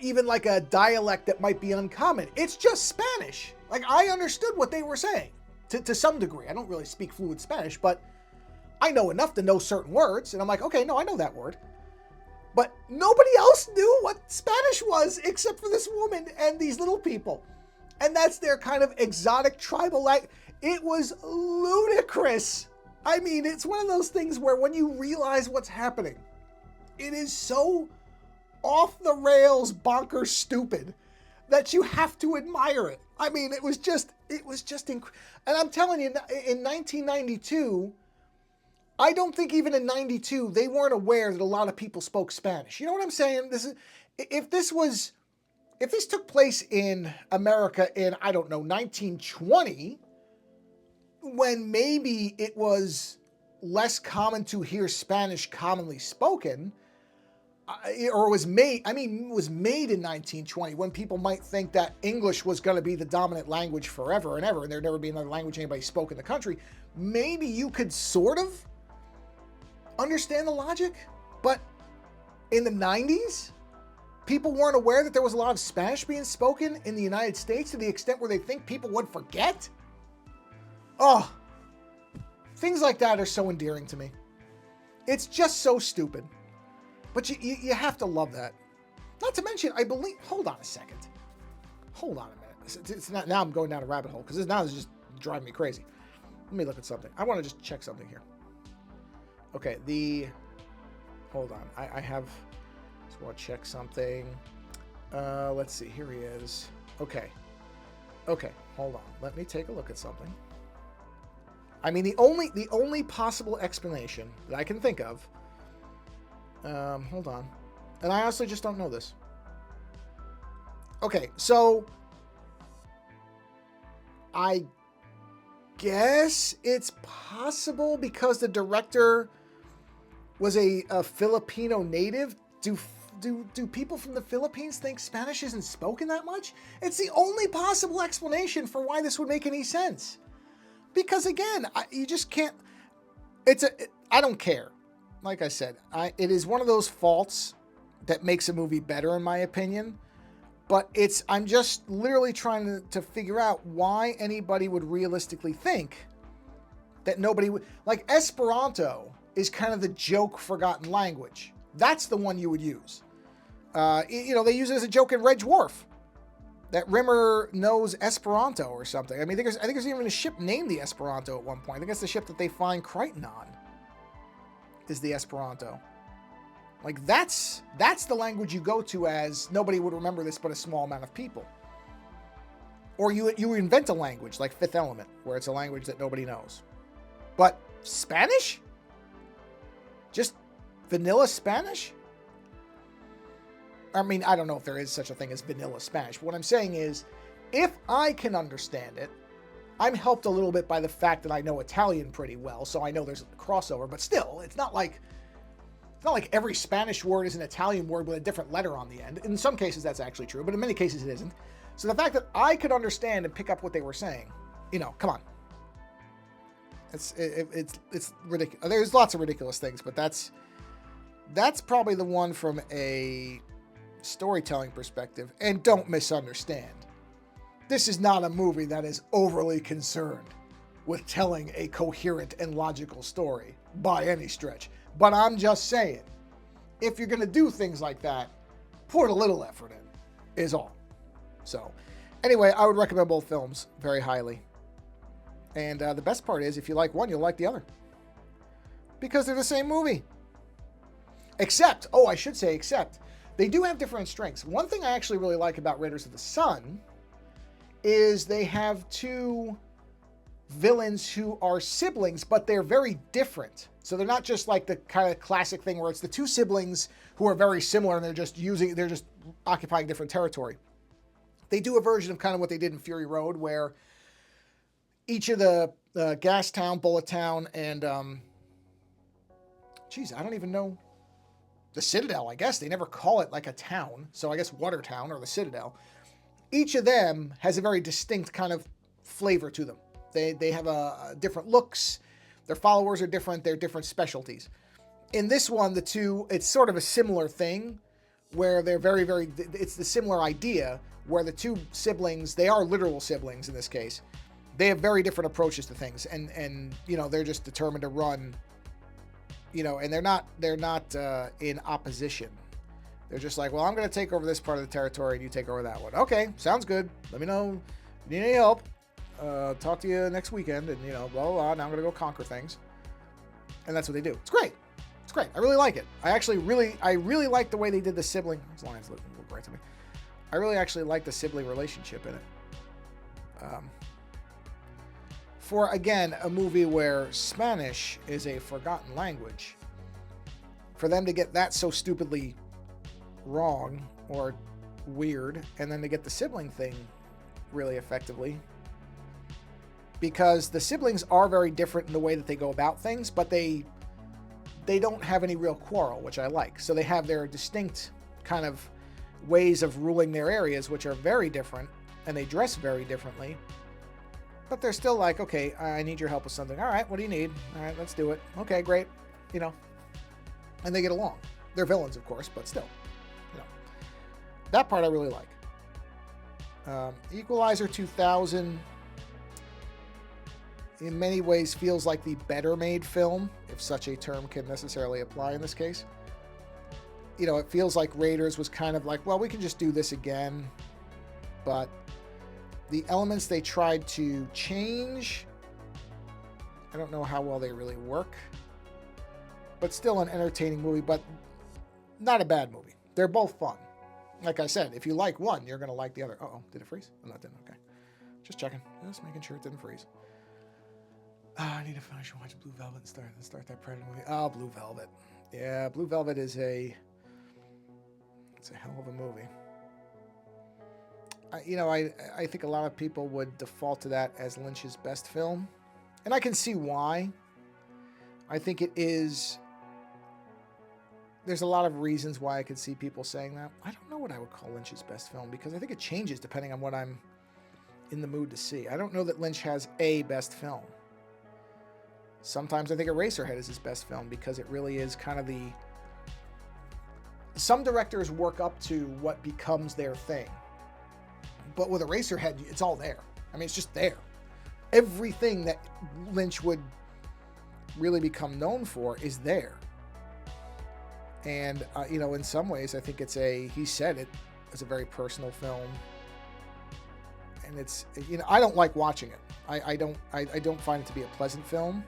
even like a dialect that might be uncommon. It's just Spanish. Like, I understood what they were saying to some degree. I don't really speak fluent Spanish, but I know enough to know certain words. And I'm like, okay, no, I know that word. But nobody else knew what Spanish was except for this woman and these little people. And that's their kind of exotic tribal language. It was ludicrous. I mean, it's one of those things where when you realize what's happening, it is so off the rails, bonkers stupid that you have to admire it. I mean, it was just and I'm telling you, in 1992, I don't think even in 92, they weren't aware that a lot of people spoke Spanish. You know what I'm saying? If this took place in America in, I don't know, 1920, when maybe it was less common to hear Spanish commonly spoken, or was made in 1920, when people might think that English was going to be the dominant language forever and ever, and there'd never be another language anybody spoke in the country, maybe you could sort of understand the logic. But in the 90s, people weren't aware that there was a lot of Spanish being spoken in the United States to the extent where they think people would forget. Oh, things like that are so endearing to me. It's just so stupid. But you have to love that. Not to mention, I believe, hold on a second. Hold on a minute. It's not, now I'm going down a rabbit hole because this is just driving me crazy. Let me look at something. I want to just check something here. Okay, hold on. I just want to check something. Let's see. Here he is. Okay, hold on. Let me take a look at something. I mean, the only possible explanation that I can think of, hold on. And I honestly just don't know this. Okay, so I guess it's possible because the director was a Filipino native. Do people from the Philippines think Spanish isn't spoken that much? It's the only possible explanation for why this would make any sense. Because again, you just can't. I don't care. Like I said, it is one of those faults that makes a movie better, in my opinion. But I'm just literally trying to figure out why anybody would realistically think that nobody would. Like, Esperanto is kind of the joke forgotten language. That's the one you would use. They use it as a joke in Red Dwarf. That Rimmer knows Esperanto or something. I mean, I think there's even a ship named the Esperanto at one point. I think that's the ship that they find Crichton on, is the Esperanto. Like, that's the language you go to as nobody would remember this but a small amount of people. Or you invent a language like Fifth Element, where it's a language that nobody knows. But Spanish? Just vanilla Spanish? I mean, I don't know if there is such a thing as vanilla Spanish. But what I'm saying is, if I can understand it, I'm helped a little bit by the fact that I know Italian pretty well, so I know there's a crossover. But still, it's not like every Spanish word is an Italian word with a different letter on the end. In some cases, that's actually true, but in many cases, it isn't. So the fact that I could understand and pick up what they were saying, come on. It's ridiculous. There's lots of ridiculous things, but that's probably the one from a storytelling perspective. And don't misunderstand. This is not a movie that is overly concerned with telling a coherent and logical story by any stretch. But I'm just saying, if you're going to do things like that, put a little effort in, is all. So, anyway, I would recommend both films very highly. And the best part is, if you like one, you'll like the other. Because they're the same movie. Except, they do have different strengths. One thing I actually really like about Raiders of the Sun is they have two villains who are siblings, but they're very different. So they're not just like the kind of classic thing where it's the two siblings who are very similar and they're just occupying different territory. They do a version of kind of what they did in Fury Road, where each of the Gastown, Bullet Town, and I don't even know, the Citadel, I guess. They never call it like a town. So I guess Watertown or the Citadel. Each of them has a very distinct kind of flavor to them. They have a different looks. Their followers are different. They're different specialties. In this one, the two, it's sort of a similar thing where they're very, very, it's the similar idea where the two siblings, they are literal siblings in this case. They have very different approaches to things, and they're just determined to run, and they're not in opposition. They're just like, well, I'm going to take over this part of the territory and you take over that one. Okay, sounds good. Let me know if you need any help. Talk to you next weekend, and blah, blah, blah. Now I'm going to go conquer things. And that's what they do. It's great. It's great. I really like it. I really like the way they did the sibling. These lines look great to me. I really actually like the sibling relationship in it. For, again, a movie where Spanish is a forgotten language, for them to get that so stupidly wrong or weird, and then to get the sibling thing really effectively, because the siblings are very different in the way that they go about things, but they don't have any real quarrel, which I like. So they have their distinct kind of ways of ruling their areas, which are very different, and they dress very differently. But they're still like, okay, I need your help with something. All right, what do you need? All right, let's do it. Okay, great. And they get along. They're villains, of course, but still. That part I really like. Equalizer 2000, in many ways, feels like the better made film, if such a term can necessarily apply in this case. It feels like Raiders was kind of like, well, we can just do this again, but the elements they tried to change, I don't know how well they really work, but still an entertaining movie, but not a bad movie. They're both fun. Like I said, if you like one, you're going to like the other. Uh-oh, did it freeze? Oh, no, it didn't. Okay. Just checking. Just making sure it didn't freeze. I need to finish watching Blue Velvet and start that Predator movie. Oh, Blue Velvet. Yeah, Blue Velvet is it's a hell of a movie. I think a lot of people would default to that as Lynch's best film. And I can see why. I think it is. There's a lot of reasons why I could see people saying that. I don't know what I would call Lynch's best film, because I think it changes depending on what I'm in the mood to see. I don't know that Lynch has a best film. Sometimes I think Eraserhead is his best film, because it really is kind of some directors work up to what becomes their thing. But with Eraserhead, it's all there. I mean, it's just there. Everything that Lynch would really become known for is there. And, in some ways, I think he said it as a very personal film. And it's, I don't like watching it. I don't find it to be a pleasant film.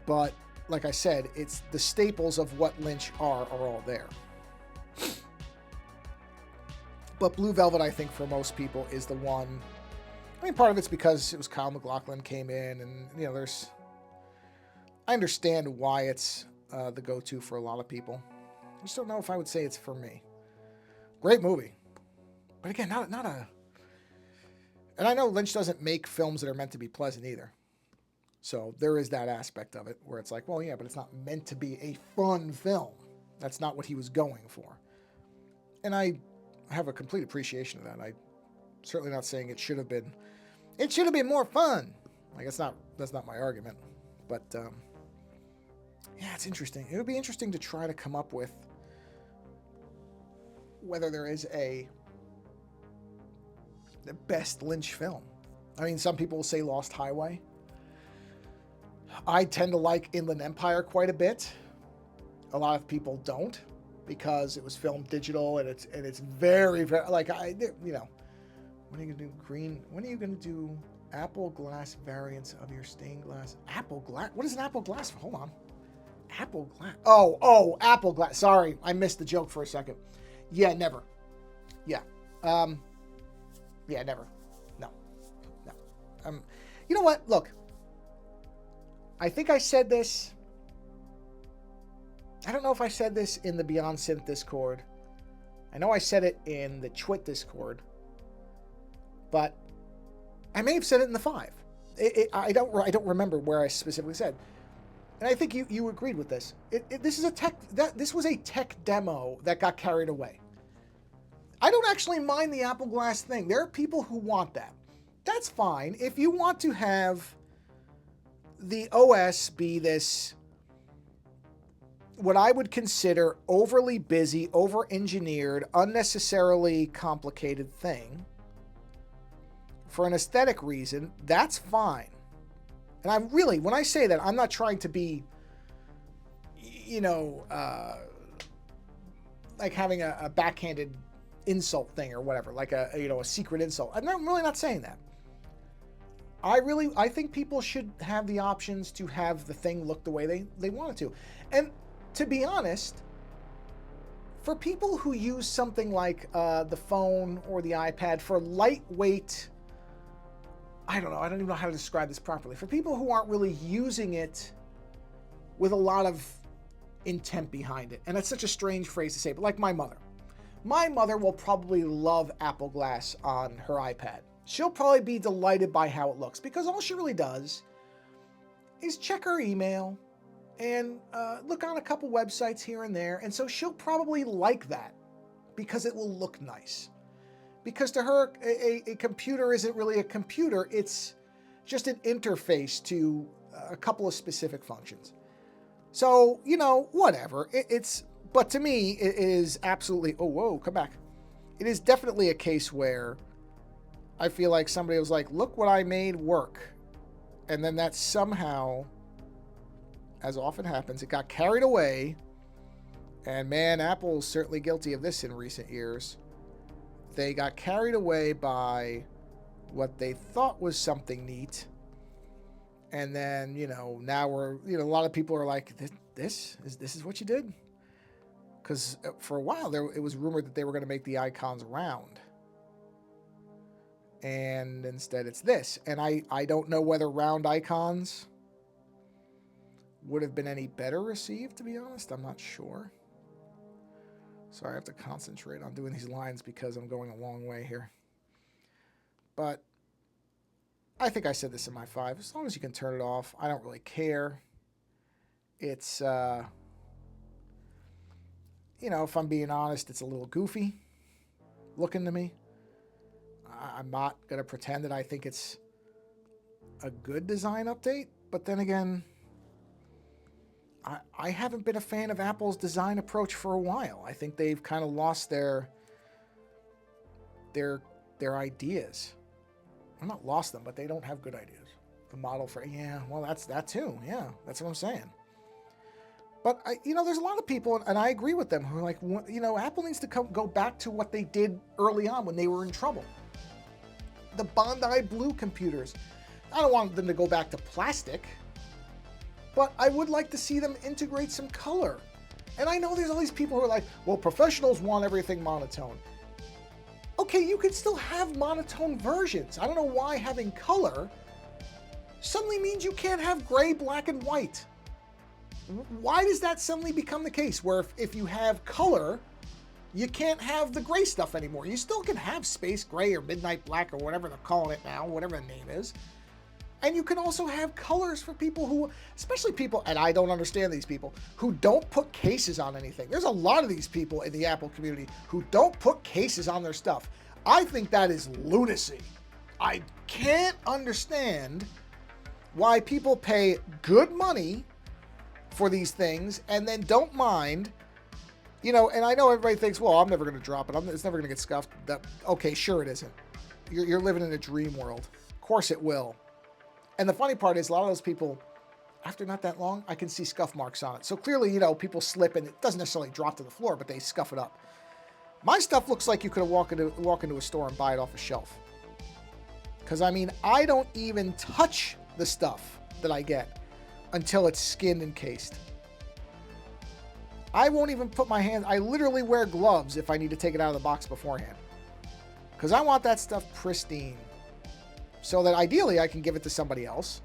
But, like I said, it's the staples of what Lynch are all there. But Blue Velvet, I think, for most people, is the one. I mean, part of it's because it was Kyle MacLachlan came in, and, I understand why it's the go-to for a lot of people. I just don't know if I would say it's for me. Great movie. But again, not a... And I know Lynch doesn't make films that are meant to be pleasant either. So there is that aspect of it where it's like, well, yeah, but it's not meant to be a fun film. That's not what he was going for. And I have a complete appreciation of that. I'm certainly not saying it should have been more fun. Like, that's not my argument. But, yeah, it's interesting. It would be interesting to try to come up with whether there is the best Lynch film. I mean, some people will say Lost Highway. I tend to like Inland Empire quite a bit. A lot of people don't, because it was filmed digital, and it's very, very, like, when are you gonna do green? When are you gonna do apple glass variants of your stained glass? Apple glass? What is an apple glass? Hold on. Apple glass. Oh, apple glass. Sorry, I missed the joke for a second. Yeah, never. Yeah. Yeah, never. No. You know what? Look. I think I said this. I don't know if I said this in the Beyond Synth Discord. I know I said it in the Twit Discord. But I may have said it in the 5. I don't remember where I specifically said. And I think you agreed with this. This was a tech demo that got carried away. I don't actually mind the Apple Glass thing. There are people who want that. That's fine. If you want to have the OS be this, what I would consider overly busy, over-engineered, unnecessarily complicated thing, for an aesthetic reason, that's fine. And I'm really, when I say that, I'm not trying to be, like having a backhanded insult thing or whatever, like a secret insult. I'm really not saying that. I think people should have the options to have the thing look the way they want it to. And to be honest, for people who use something like the phone or the iPad for lightweight, I don't even know how to describe this properly. For people who aren't really using it with a lot of intent behind it, and it's such a strange phrase to say, but like my mother. My mother will probably love Apple Glass on her iPad. She'll probably be delighted by how it looks, because all she really does is check her email and look on a couple websites here and there. And so she'll probably like that because it will look nice. Because to her, a computer isn't really a computer. It's just an interface to a couple of specific functions. So, whatever. But to me, it is absolutely, oh, whoa, come back. It is definitely a case where I feel like somebody was like, look what I made work. And then that somehow, as often happens, it got carried away. And man, Apple's certainly guilty of this in recent years. They got carried away by what they thought was something neat. And then, now we're, a lot of people are like, this is what you did? Because for a while there, it was rumored that they were going to make the icons round. And instead it's this. And I don't know whether round icons would have been any better received, to be honest. I'm not sure. Sorry, I have to concentrate on doing these lines because I'm going a long way here. But I think I said this in my 5. As long as you can turn it off, I don't really care. It's, if I'm being honest, it's a little goofy looking to me. I'm not going to pretend that I think it's a good design update. But then again, I haven't been a fan of Apple's design approach for a while. I think they've kind of lost their ideas. I'm not lost them, but they don't have good ideas. The model for, that's that too. Yeah, that's what I'm saying. But, there's a lot of people, and I agree with them, who are like, Apple needs to go back to what they did early on when they were in trouble. The Bondi Blue computers. I don't want them to go back to plastic, but I would like to see them integrate some color. And I know there's all these people who are like, well, professionals want everything monotone. Okay, you could still have monotone versions. I don't know why having color suddenly means you can't have gray, black, and white. Why does that suddenly become the case where if you have color, you can't have the gray stuff anymore? You still can have space gray or midnight black or whatever they're calling it now, whatever the name is. And you can also have colors for people who, especially people, and I don't understand these people, who don't put cases on anything. There's a lot of these people in the Apple community who don't put cases on their stuff. I think that is lunacy. I can't understand why people pay good money for these things and then don't mind, you know, and I know everybody thinks, well, I'm never going to drop it. It's never going to get scuffed. Okay, sure it isn't. You're living in a dream world. Of course it will. And the funny part is a lot of those people, after not that long, I can see scuff marks on it. So clearly, you know, people slip and it doesn't necessarily drop to the floor, but they scuff it up. My stuff looks like you could have walk into a store and buy it off a shelf. Because, I mean, I don't even touch the stuff that I get until it's skin encased. I won't even put my hands... I literally wear gloves if I need to take it out of the box beforehand. Because I want that stuff pristine. So that ideally I can give it to somebody else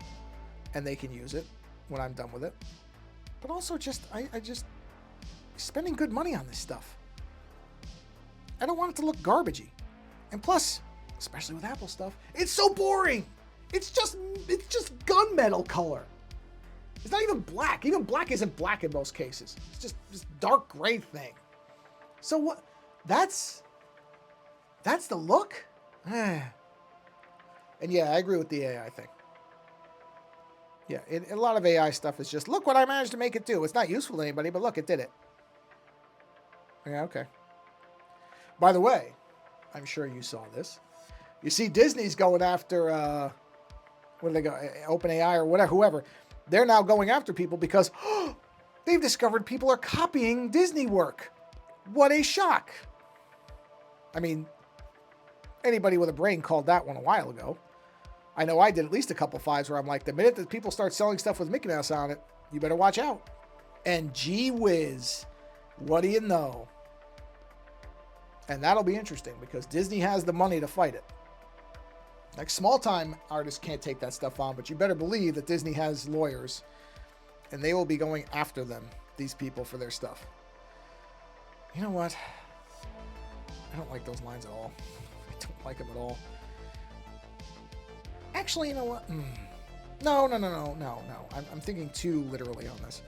and they can use it when I'm done with it. But also just... I just... spending good money on this stuff. I don't want it to look garbagey. And plus, especially with Apple stuff, it's so boring. It's just gunmetal color. It's not even black. Even black isn't black in most cases. It's just this dark gray thing. So what? That's the look? And yeah, I agree with the AI thing. Yeah, a lot of AI stuff is just, look what I managed to make it do. It's not useful to anybody, but look, it did it. Yeah, okay. By the way, I'm sure you saw this. You see Disney's going after, what do they go, OpenAI or whatever, whoever. They're now going after people because they've discovered people are copying Disney work. What a shock. I mean, anybody with a brain called that one a while ago. I know I did at least a couple fives where I'm like, the minute that people start selling stuff with Mickey Mouse on it, you better watch out. And gee whiz, what do you know? And that'll be interesting because Disney has the money to fight it. Like small-time artists can't take that stuff on, but you better believe that Disney has lawyers and they will be going after them, these people, for their stuff. You know what? I don't like those lines at all. I don't like them at all. Actually, you know what? No. I'm thinking too literally on this.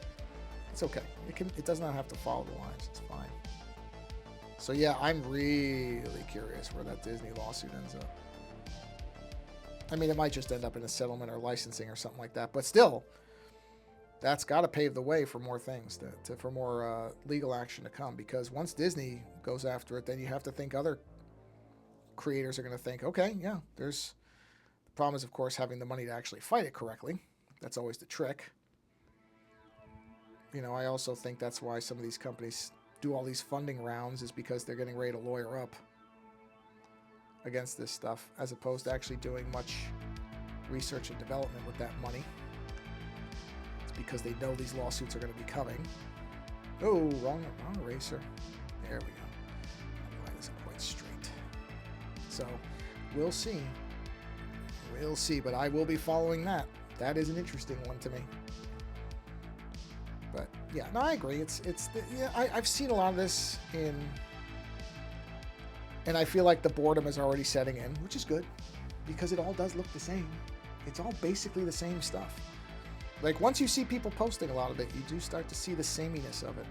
It's okay. It does not have to follow the lines. It's fine. So yeah, I'm really curious where that Disney lawsuit ends up. I mean, it might just end up in a settlement or licensing or something like that. But still, that's got to pave the way for more things, for more legal action to come. Because once Disney goes after it, then you have to think other creators are going to think, okay, yeah, there's... The problem is, of course, having the money to actually fight it correctly. That's always the trick. You know, I also think that's why some of these companies do all these funding rounds, is because they're getting ready to lawyer up against this stuff, as opposed to actually doing much research and development with that money. It's because they know these lawsuits are going to be coming. Oh, wrong eraser. There we go. That line isn't quite straight. So, we'll see. We'll see, but I will be following that. That is an interesting one to me. But yeah, no, I agree. I've seen a lot of this and I feel like the boredom is already setting in, which is good because it all does look the same. It's all basically the same stuff. Like once you see people posting a lot of it, you do start to see the sameness of it.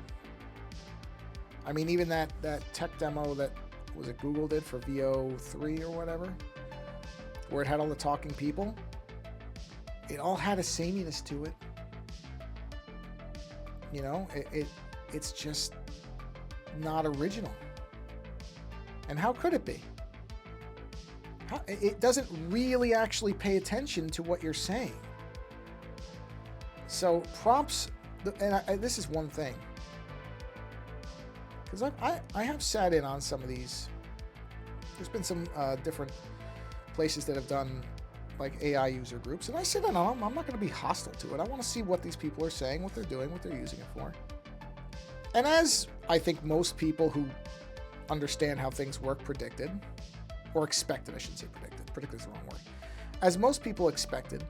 I mean, even that tech demo that was it Google did for VO3 or whatever, where it had all the talking people, it all had a sameness to it. You know, it's just not original. And how could it be? It doesn't really actually pay attention to what you're saying. So prompts, and this is one thing, because I have sat in on some of these. There's been some different places that have done like AI user groups, and I sit in on them. I'm not going to be hostile to it. I want to see what these people are saying, what they're doing, what they're using it for. And as I think most people who understand how things work predicted, or expected, I shouldn't say predicted. Predicted is the wrong word. As most people expected,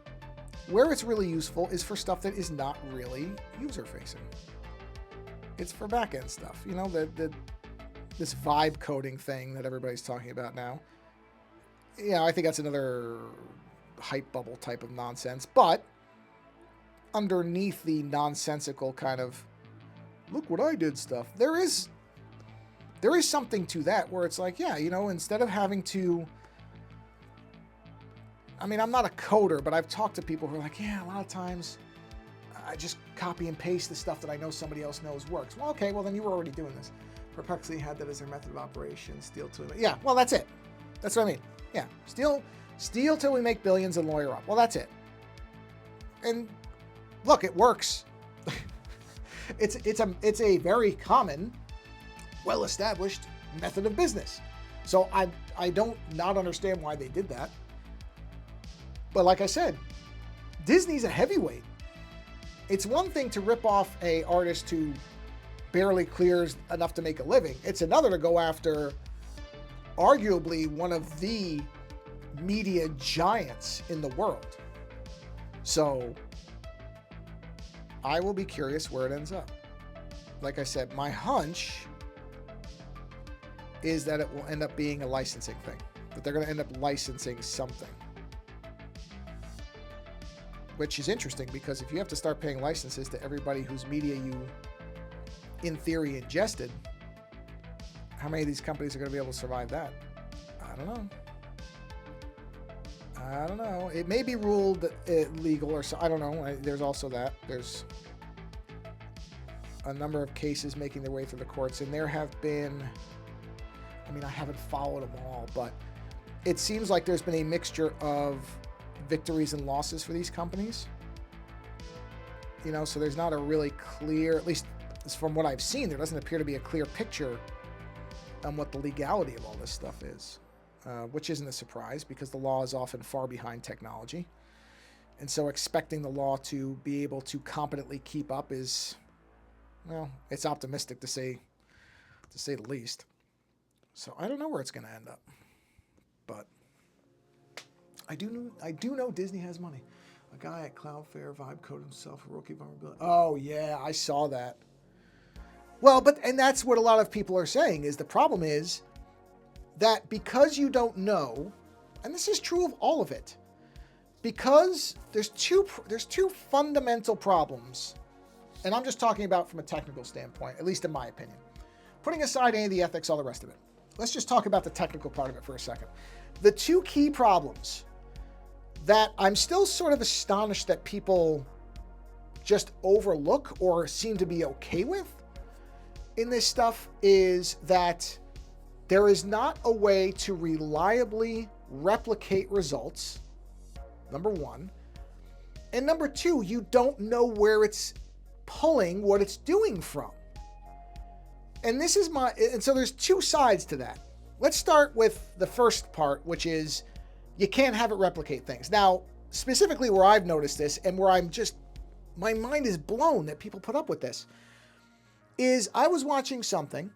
where it's really useful is for stuff that is not really user-facing. It's for back-end stuff. You know, this vibe coding thing that everybody's talking about now. Yeah, I think that's another hype bubble type of nonsense. But underneath the nonsensical kind of, look what I did stuff, there is something to that where it's like, yeah, you know, instead of having to I mean, I'm not a coder, but I've talked to people who are like, yeah, a lot of times I just copy and paste the stuff that I know somebody else knows works. Well, okay, well then you were already doing this. Perplexity had that as their method of operation. Steal till yeah, well that's it. That's what I mean. Yeah, steal till we make billions and lawyer up. Well, that's it. And look, it works. It's a very common, well-established method of business. So I don't not understand why they did that. But like I said, Disney's a heavyweight. It's one thing to rip off a artist who barely clears enough to make a living. It's another to go after arguably one of the media giants in the world. So I will be curious where it ends up. Like I said, my hunch is that it will end up being a licensing thing. That they're going to end up licensing something. Which is interesting because if you have to start paying licenses to everybody whose media you, in theory, ingested, how many of these companies are going to be able to survive that? I don't know. I don't know. It may be ruled legal or so. I don't know. There's also that. There's a number of cases making their way through the courts, and there have been, I mean, I haven't followed them all, but it seems like there's been a mixture of victories and losses for these companies. You know, so there's not a really clear, at least from what I've seen, there doesn't appear to be a clear picture on what the legality of all this stuff is, which isn't a surprise because the law is often far behind technology. And so expecting the law to be able to competently keep up is, well, it's optimistic to say the least. So I don't know where it's going to end up, but I do know Disney has money. A guy at Cloudflare vibe coded himself a rookie vulnerability. Oh yeah, I saw that. Well, and that's what a lot of people are saying is the problem is that because you don't know, and this is true of all of it, because there's two fundamental problems, and I'm just talking about from a technical standpoint, at least in my opinion. Putting aside any of the ethics, all the rest of it. Let's just talk about the technical part of it for a second. The two key problems that I'm still sort of astonished that people just overlook or seem to be okay with in this stuff is that there is not a way to reliably replicate results, number one. And number two, you don't know where it's pulling what it's doing from. And this is and so there's two sides to that. Let's start with the first part, which is you can't have it replicate things. Now, specifically where I've noticed this and where my mind is blown that people put up with this, is I was watching something.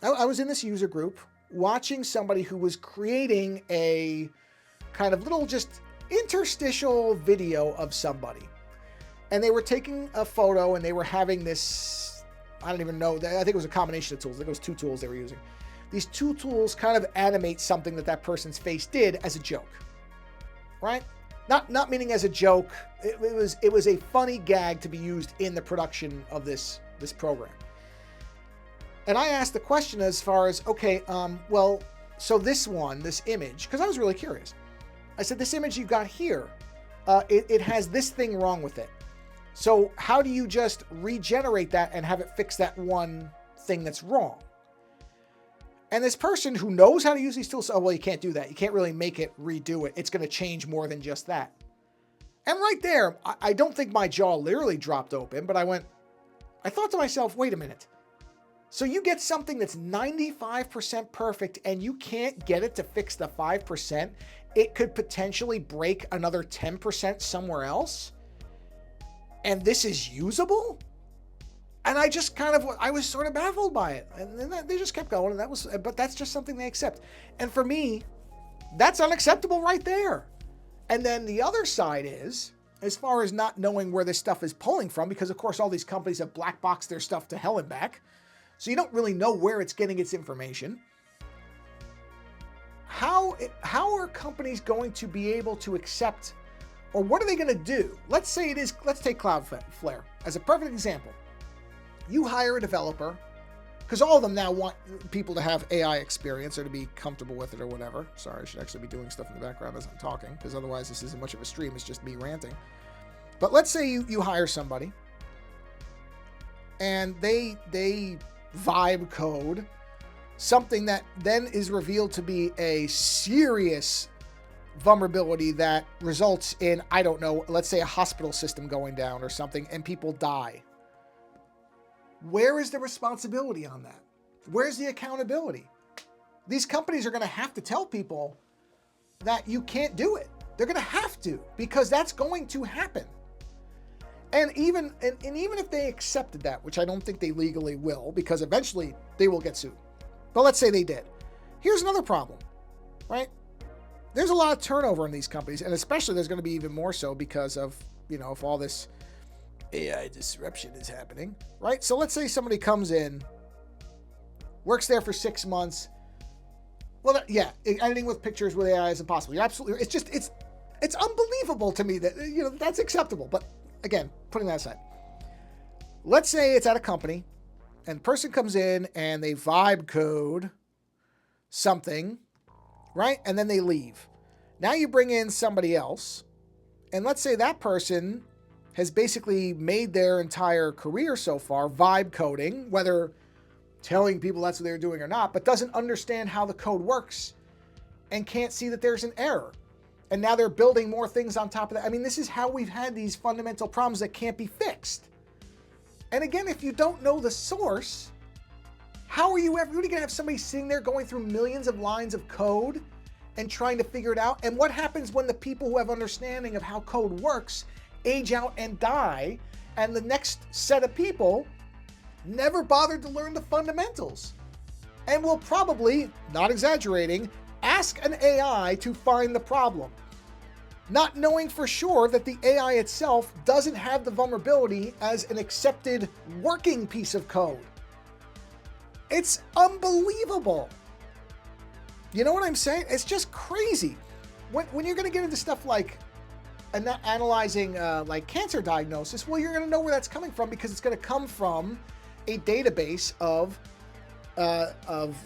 I was in this user group watching somebody who was creating a kind of little just interstitial video of somebody. And they were taking a photo and they were having this, I don't even know, I think it was a combination of tools. I think it was two tools they were using. These two tools kind of animate something that person's face did as a joke, right? Not meaning as a joke. It was a funny gag to be used in the production of this program. And I asked the question as far as, okay, well, so this image, because I was really curious. I said, this image you got here, it has this thing wrong with it. So how do you just regenerate that and have it fix that one thing that's wrong? And this person who knows how to use these tools, oh, well, you can't do that. You can't really make it redo it. It's going to change more than just that. And right there, I don't think my jaw literally dropped open, but I thought to myself, wait a minute. So you get something that's 95% perfect and you can't get it to fix the 5%. It could potentially break another 10% somewhere else. And this is usable? And I was sort of baffled by it. And then they just kept going. But that's just something they accept. And for me, that's unacceptable right there. And then the other side is, as far as not knowing where this stuff is pulling from, because of course all these companies have black boxed their stuff to hell and back. So you don't really know where it's getting its information. How are companies going to be able to accept, or what are they going to do? Let's take Cloudflare as a perfect example. You hire a developer because all of them now want people to have AI experience or to be comfortable with it or whatever. Sorry, I should actually be doing stuff in the background as I'm talking, because otherwise this isn't much of a stream. It's just me ranting. But let's say you hire somebody and they vibe code something that then is revealed to be a serious vulnerability that results in, I don't know, let's say a hospital system going down or something, and people die. Where is the responsibility on that? Where's the accountability? These companies are going to have to tell people that you can't do it. They're going to have to, because that's going to happen. And even if they accepted that, which I don't think they legally will, because eventually they will get sued. But let's say they did. Here's another problem, right? There's a lot of turnover in these companies, and especially there's going to be even more so because of, if all this AI disruption is happening, right? So let's say somebody comes in, works there for 6 months. Well, yeah, editing with pictures with AI is impossible. You're absolutely, it's unbelievable to me that, that's acceptable. But again, putting that aside, let's say it's at a company and the person comes in and they vibe code something, right? And then they leave. Now you bring in somebody else, and let's say that person has basically made their entire career so far vibe coding, whether telling people that's what they're doing or not, but doesn't understand how the code works and can't see that there's an error. And now they're building more things on top of that. I mean, this is how we've had these fundamental problems that can't be fixed. And again, if you don't know the source, how are you ever going to have somebody sitting there going through millions of lines of code and trying to figure it out? And what happens when the people who have understanding of how code works age out and die, and the next set of people never bothered to learn the fundamentals and will probably, not exaggerating, ask an AI to find the problem, not knowing for sure that the AI itself doesn't have the vulnerability as an accepted working piece of code. It's unbelievable. You know what I'm saying? It's just crazy. When you're going to get into stuff like analyzing like cancer diagnosis, well, you're going to know where that's coming from, because it's going to come from a database of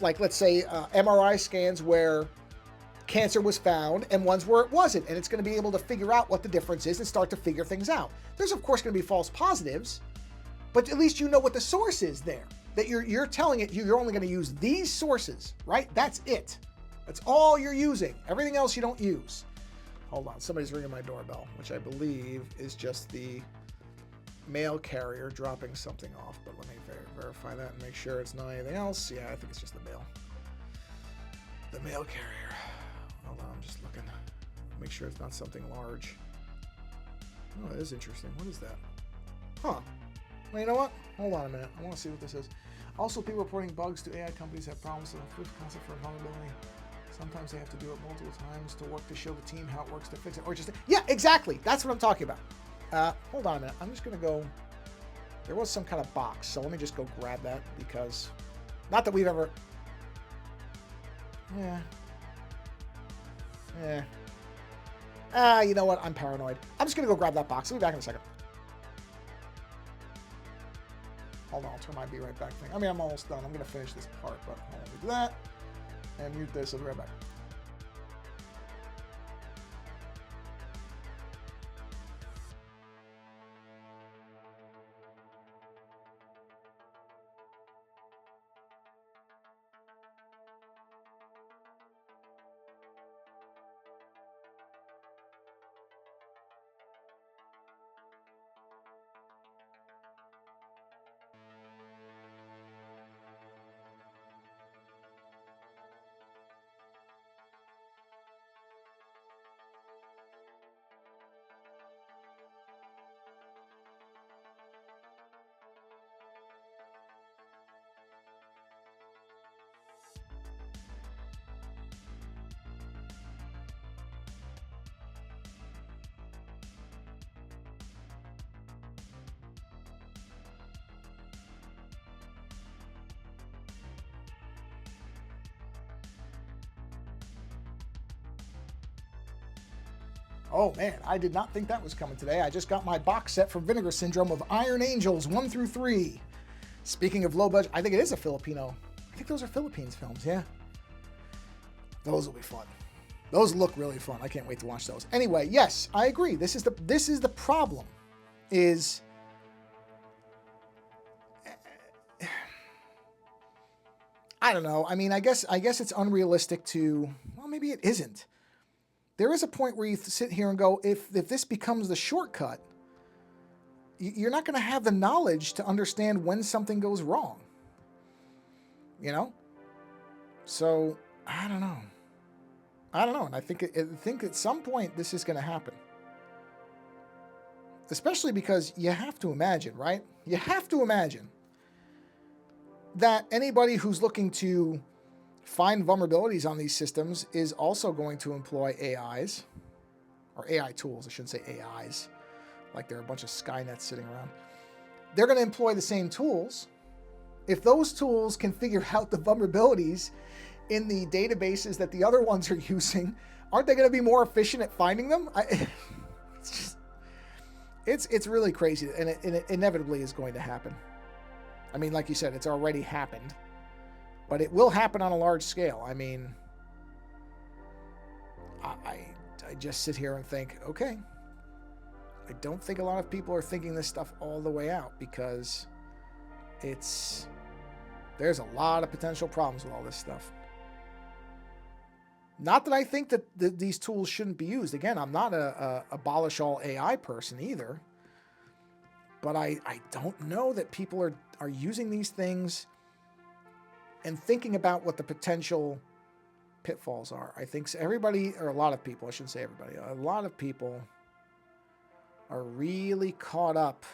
like, let's say, MRI scans where cancer was found and ones where it wasn't. And it's going to be able to figure out what the difference is and start to figure things out. There's, of course, going to be false positives, but at least you know what the source is there. That you're telling it you're only going to use these sources, right? That's it. That's all you're using. Everything else you don't use. Hold on, somebody's ringing my doorbell, which I believe is just the mail carrier dropping something off. But let me verify that and make sure it's not anything else. Yeah, I think it's just the mail. The mail carrier. Hold on, I'm just looking. Make sure it's not something large. Oh, that is interesting. What is that? Huh. Well, you know what? Hold on a minute. I want to see what this is. Also, people reporting bugs to AI companies have problems with the proof of concept for vulnerability. Sometimes they have to do it multiple times to work to show the team how it works to fix it. Or just, yeah, exactly. That's what I'm talking about. Hold on a minute. I'm just going to go. There was some kind of box. So let me just go grab that, because not that we've ever. You know what? I'm paranoid. I'm just going to go grab that box. I'll be back in a second. Hold on, I'll turn my be right back thing. I mean, I'm almost done. I'm going to finish this part, but hold on, let me do that. And mute this. I'll be right back. Oh man, I did not think that was coming today. I just got my box set from Vinegar Syndrome of Iron Angels 1 through 3. Speaking of low budget, I think it is a Filipino. I think those are Philippines films, yeah. Those will be fun. Those look really fun. I can't wait to watch those. Anyway, yes, I agree. This is the problem. Is I don't know. I mean, I guess it's unrealistic to, well, maybe it isn't. There is a point where you sit here and go, if this becomes the shortcut, you're not going to have the knowledge to understand when something goes wrong. You know? So, I don't know. And I think at some point this is going to happen. Especially because you have to imagine, right? You have to imagine that anybody who's looking to find vulnerabilities on these systems is also going to employ AIs, or AI tools. I shouldn't say AIs, like there are a bunch of Skynets sitting around. They're going to employ the same tools. If those tools can figure out the vulnerabilities in the databases that the other ones are using, aren't they going to be more efficient at finding them? It's really crazy, and it inevitably is going to happen. I mean, like you said, it's already happened, but it will happen on a large scale. I mean, I just sit here and think, okay, I don't think a lot of people are thinking this stuff all the way out, because there's a lot of potential problems with all this stuff. Not that I think that these tools shouldn't be used. Again, I'm not a abolish all AI person either. But I don't know that people are using these things and thinking about what the potential pitfalls are. I think everybody, or a lot of people, I shouldn't say everybody, a lot of people are really caught up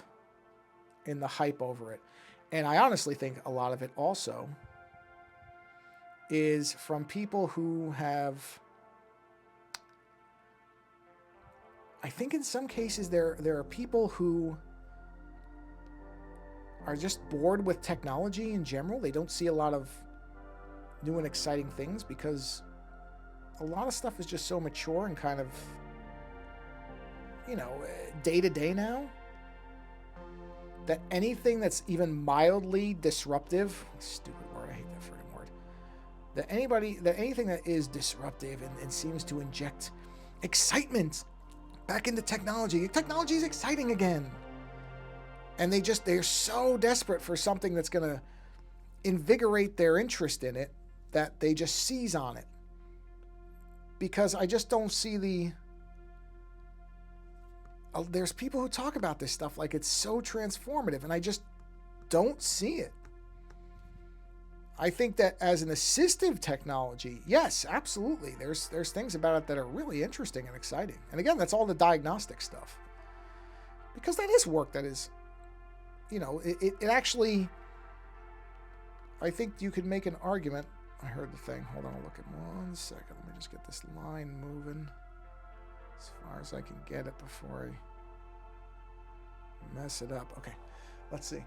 in the hype over it. And I honestly think a lot of it also is from people who have, I think in some cases there are people who are just bored with technology in general. They don't see a lot of new and exciting things because a lot of stuff is just so mature and kind of, day to day now, that anything that's even mildly disruptive, stupid word, I hate that freaking word, that anything that is disruptive and seems to inject excitement back into technology is exciting again. And they're so desperate for something that's going to invigorate their interest in it that they just seize on it. Because I just don't see there's people who talk about this stuff like it's so transformative, and I just don't see it. I think that as an assistive technology, yes, absolutely. There's things about it that are really interesting and exciting. And again, that's all the diagnostic stuff. Because that is work that is, it actually, I think you could make an argument. I heard the thing. Hold on, I'll look at 1 second. Let me just get this line moving as far as I can get it before I mess it up. Okay, let's see.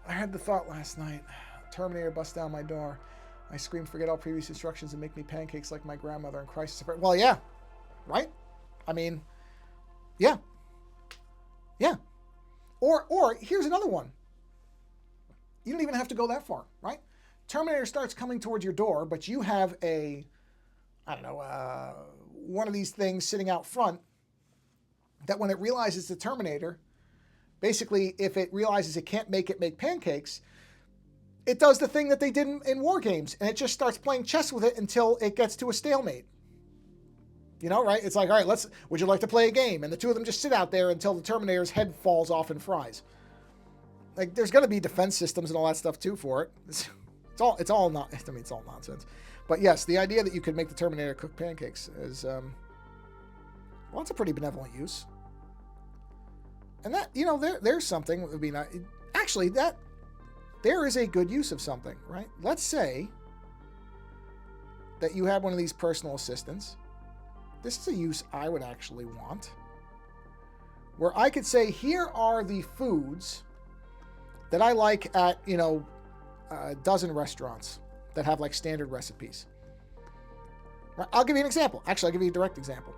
I had the thought last night. Terminator busts down my door. I scream, forget all previous instructions and make me pancakes like my grandmother in Crisis. Well, yeah, right? I mean, yeah. Yeah. Or here's another one. You don't even have to go that far, right? Terminator starts coming towards your door, but you have one of these things sitting out front that when it realizes the Terminator, basically, if it realizes it can't make it make pancakes, it does the thing that they did in war games, and it just starts playing chess with it until it gets to a stalemate. Right? It's like, all right, would you like to play a game? And the two of them just sit out there until the Terminator's head falls off and fries. Like, there's going to be defense systems and all that stuff too for it. It's all nonsense. But yes, the idea that you could make the Terminator cook pancakes is, it's a pretty benevolent use. And that, there's something that would be nice. Actually, there is a good use of something, right? Let's say that you have one of these personal assistants. This is a use I would actually want, where I could say, here are the foods that I like at, a dozen restaurants that have like standard recipes. Right? I'll give you an example. Actually, I'll give you a direct example.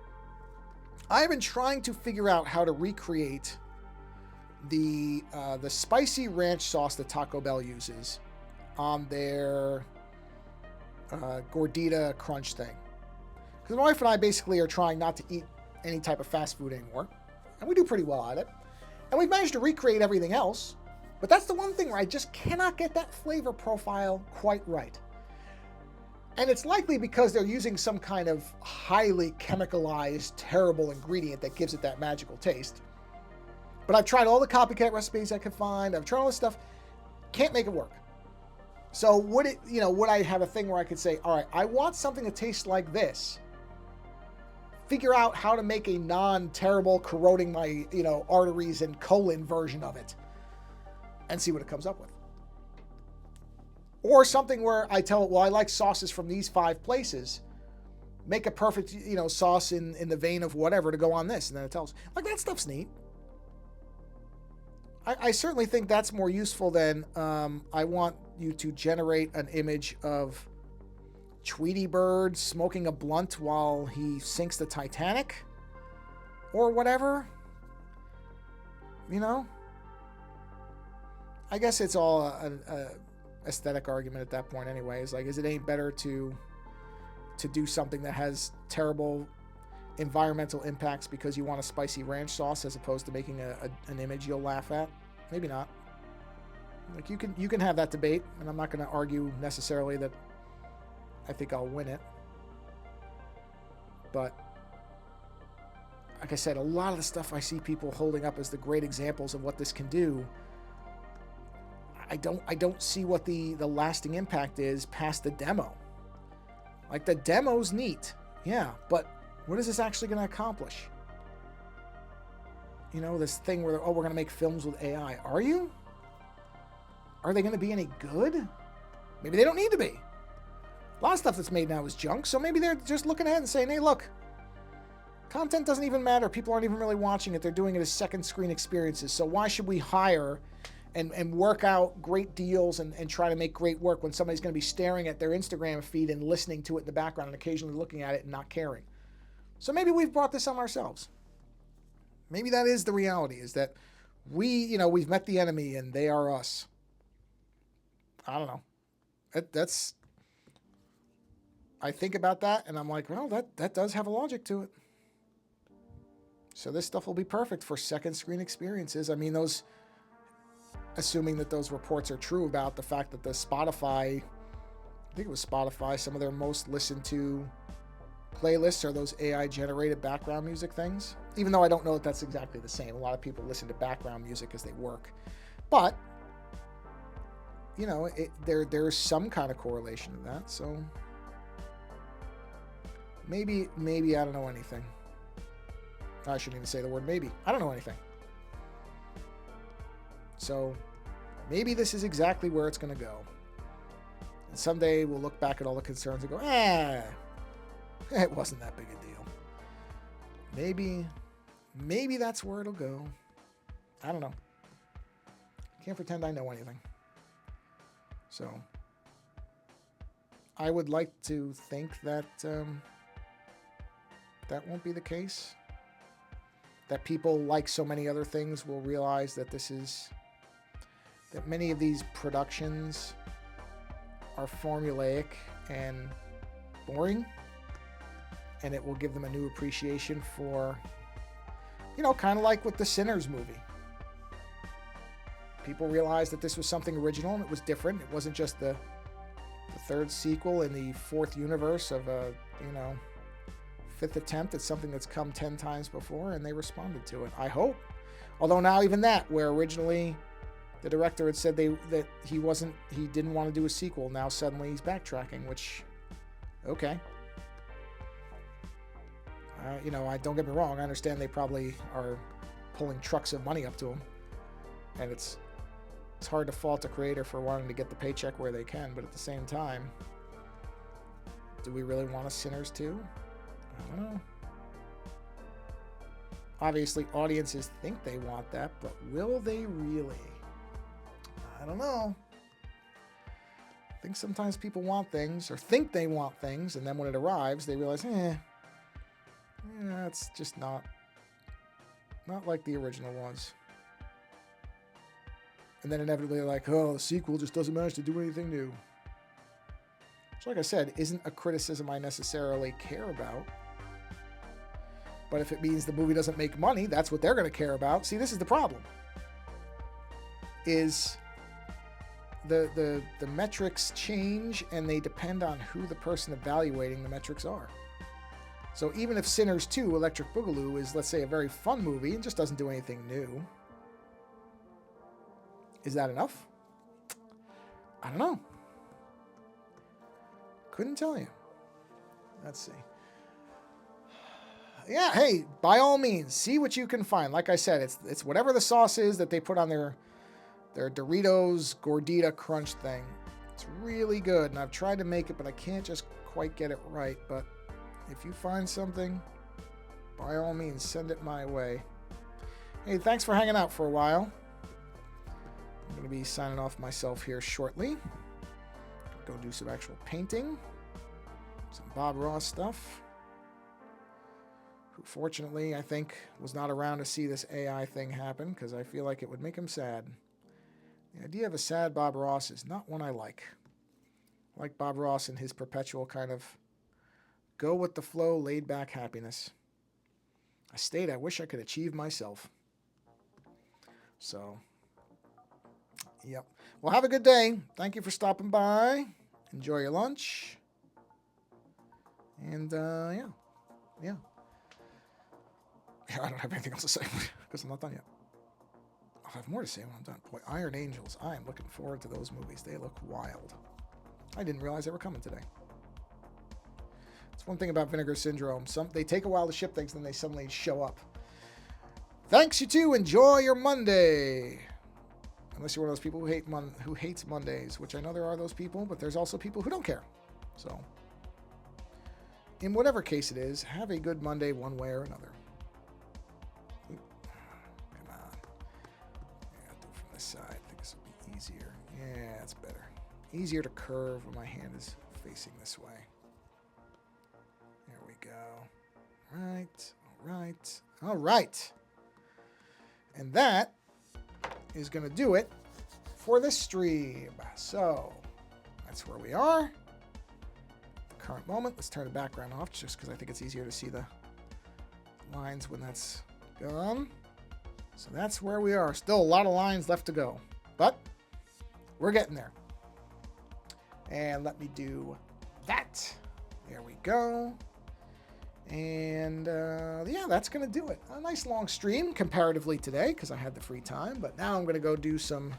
I have been trying to figure out how to recreate the spicy ranch sauce that Taco Bell uses on their gordita crunch thing. Because my wife and I basically are trying not to eat any type of fast food anymore, and we do pretty well at it. And we've managed to recreate everything else, but that's the one thing where I just cannot get that flavor profile quite right. And it's likely because they're using some kind of highly chemicalized, terrible ingredient that gives it that magical taste. But I've tried all the copycat recipes I could find. I've tried all this stuff. Can't make it work. So would I have a thing where I could say, all right, I want something that tastes like this. Figure out how to make a non-terrible, corroding my, arteries and colon version of it. And see what it comes up with. Or something where I tell it, well, I like sauces from these 5 places. Make a perfect, sauce in the vein of whatever to go on this. And then it tells. Like, that stuff's neat. I certainly think that's more useful than I want you to generate an image of Tweety Bird smoking a blunt while he sinks the Titanic. Or whatever. I guess it's all a aesthetic argument at that point anyways. Like, is it any better to do something that has terrible environmental impacts because you want a spicy ranch sauce as opposed to making an image you'll laugh at? Maybe not. Like, you can have that debate, and I'm not going to argue necessarily that I think I'll win it. But like I said, a lot of the stuff I see people holding up as the great examples of what this can do, I don't see what the lasting impact is past the demo. Like, the demo's neat, yeah, but what is this actually going to accomplish? This thing where, we're going to make films with AI. Are you? Are they going to be any good? Maybe they don't need to be. A lot of stuff that's made now is junk, so maybe they're just looking ahead and saying, hey, look, content doesn't even matter. People aren't even really watching it. They're doing it as second screen experiences, so why should we hire and work out great deals and try to make great work when somebody's going to be staring at their Instagram feed and listening to it in the background and occasionally looking at it and not caring? So maybe we've brought this on ourselves. Maybe that is the reality, is that we've met the enemy and they are us. I don't know. That's I think about that and I'm like, well, that does have a logic to it. So this stuff will be perfect for second screen experiences. I mean, assuming that those reports are true about the fact that the Spotify, I think it was Spotify, some of their most listened to playlists are those AI generated background music things. Even though I don't know that that's exactly the same. A lot of people listen to background music as they work. But, there's some kind of correlation to that. So maybe I don't know anything. I shouldn't even say the word maybe. I don't know anything. So maybe this is exactly where it's going to go. And someday we'll look back at all the concerns and go, it wasn't that big a deal. Maybe that's where it'll go. I don't know. Can't pretend I know anything. So I would like to think that that won't be the case. That people, like so many other things, will realize that that many of these productions are formulaic and boring, and it will give them a new appreciation for, kind of like with the Sinners movie. People realized that this was something original and it was different. It wasn't just the third sequel in the fourth universe of a, fifth attempt at something that's come 10 times before, and they responded to it. I hope. Although now even that, where originally the director had said that he didn't want to do a sequel, now suddenly he's backtracking, which, okay. I don't get me wrong. I understand they probably are pulling trucks of money up to him, and it's hard to fault a creator for wanting to get the paycheck where they can, but at the same time, do we really want a Sinners 2? I don't know. Obviously, audiences think they want that, but will they really? I don't know. I think sometimes people want things, or think they want things, and then when it arrives, they realize, it's just not like the original was. And then inevitably they're like, oh, the sequel just doesn't manage to do anything new. So like I said, isn't a criticism I necessarily care about. But if it means the movie doesn't make money, that's what they're going to care about. See, this is the problem. Is the metrics change, and they depend on who the person evaluating the metrics are. So even if Sinners 2, Electric Boogaloo, is, let's say, a very fun movie and just doesn't do anything new, is that enough? I don't know. Couldn't tell you. Let's see. Yeah, hey, by all means, see what you can find. Like I said, it's whatever the sauce is that they put on their Doritos Gordita Crunch thing. It's really good, and I've tried to make it, but I can't just quite get it right. But if you find something, by all means, send it my way. Hey, thanks for hanging out for a while. I'm going to be signing off myself here shortly. Go do some actual painting. Some Bob Ross stuff. Who, fortunately, I think, was not around to see this AI thing happen, because I feel like it would make him sad. The idea of a sad Bob Ross is not one I like. I like Bob Ross and his perpetual kind of go with the flow, laid back happiness. A state I wish I could achieve myself. So, yep. Well, have a good day. Thank you for stopping by. Enjoy your lunch. And, yeah. I don't have anything else to say because I'm not done yet. I'll have more to say when I'm done. Boy, Iron Angels. I am looking forward to those movies. They look wild. I didn't realize they were coming today. It's one thing about Vinegar Syndrome. They take a while to ship things, then they suddenly show up. Thanks, you two. Enjoy your Monday. Unless you're one of those people who hates Mondays, which I know there are those people, but there's also people who don't care. So, in whatever case it is, have a good Monday one way or another. Side. I think this will be easier. Yeah, it's better. Easier to curve when my hand is facing this way. There we go. All right. And that is going to do it for this stream. So, that's where we are. The current moment. Let's turn the background off just because I think it's easier to see the lines when that's gone. So that's where we are. Still a lot of lines left to go, but we're getting there. And let me do that. There we go. And yeah, that's going to do it. A nice long stream comparatively today because I had the free time. But now I'm going to go do some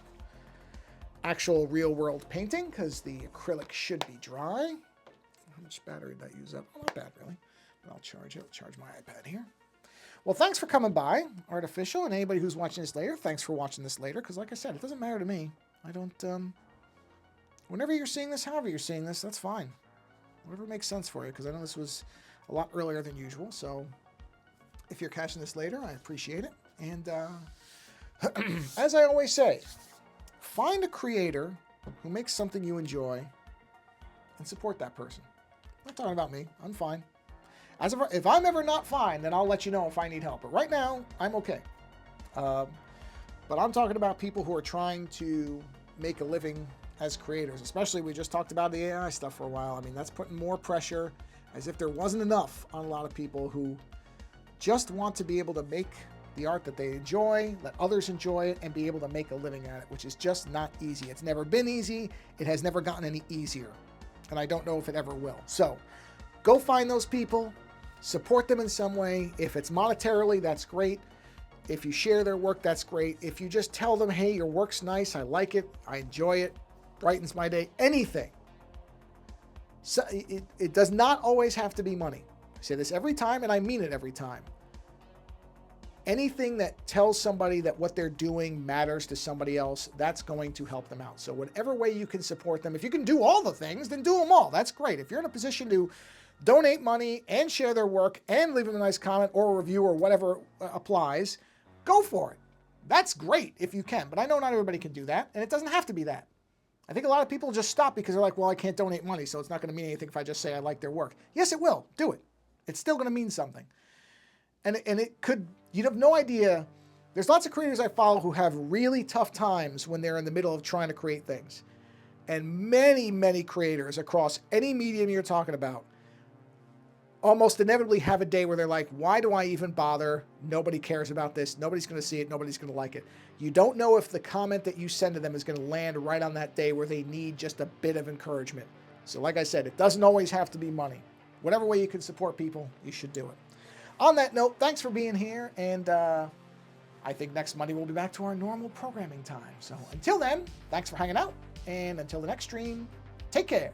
actual real world painting because the acrylic should be dry. How much battery did I use up? Not bad, really. But I'll charge it. I'll charge my iPad here. Well, thanks for coming by, Artificial, and anybody who's watching this later, thanks for watching this later, because like I said, it doesn't matter to me. I don't, whenever you're seeing this, however you're seeing this, that's fine. Whatever makes sense for you, because I know this was a lot earlier than usual, so if you're catching this later, I appreciate it. And as I always say, find a creator who makes something you enjoy and support that person. I'm not talking about me. I'm fine. If I'm ever not fine, then I'll let you know if I need help. But right now, I'm okay. But I'm talking about people who are trying to make a living as creators. Especially, we just talked about the AI stuff for a while. I mean, that's putting more pressure, as if there wasn't enough, on a lot of people who just want to be able to make the art that they enjoy, let others enjoy it, and be able to make a living at it, which is just not easy. It's never been easy. It has never gotten any easier. And I don't know if it ever will. So, go find those people. Support them in some way. If it's monetarily, that's great. If you share their work, that's great. If you just tell them, hey, your work's nice, I like it, I enjoy it, brightens my day, anything. So it does not always have to be money. I say this every time, and I mean it every time. Anything that tells somebody that what they're doing matters to somebody else, that's going to help them out. So whatever way you can support them, if you can do all the things, then do them all. That's great. If you're in a position to donate money and share their work and leave them a nice comment or a review or whatever applies, go for it. That's great if you can, but I know not everybody can do that, and it doesn't have to be that. I think a lot of people just stop because they're like, well, I can't donate money, so it's not going to mean anything if I just say I like their work. Yes, it will. Do it. It's still going to mean something. And it could, you'd have no idea There's lots of creators I follow who have really tough times when they're in the middle of trying to create things. And many, many creators across any medium you're talking about almost inevitably have a day where they're like, why do I even bother? Nobody cares about this. Nobody's going to see it. Nobody's going to like it. You don't know if the comment that you send to them is going to land right on that day where they need just a bit of encouragement. So like I said, it doesn't always have to be money. Whatever way you can support people, you should do it. On that note, thanks for being here. And I think next Monday we'll be back to our normal programming time. So until then, thanks for hanging out. And until the next stream, take care.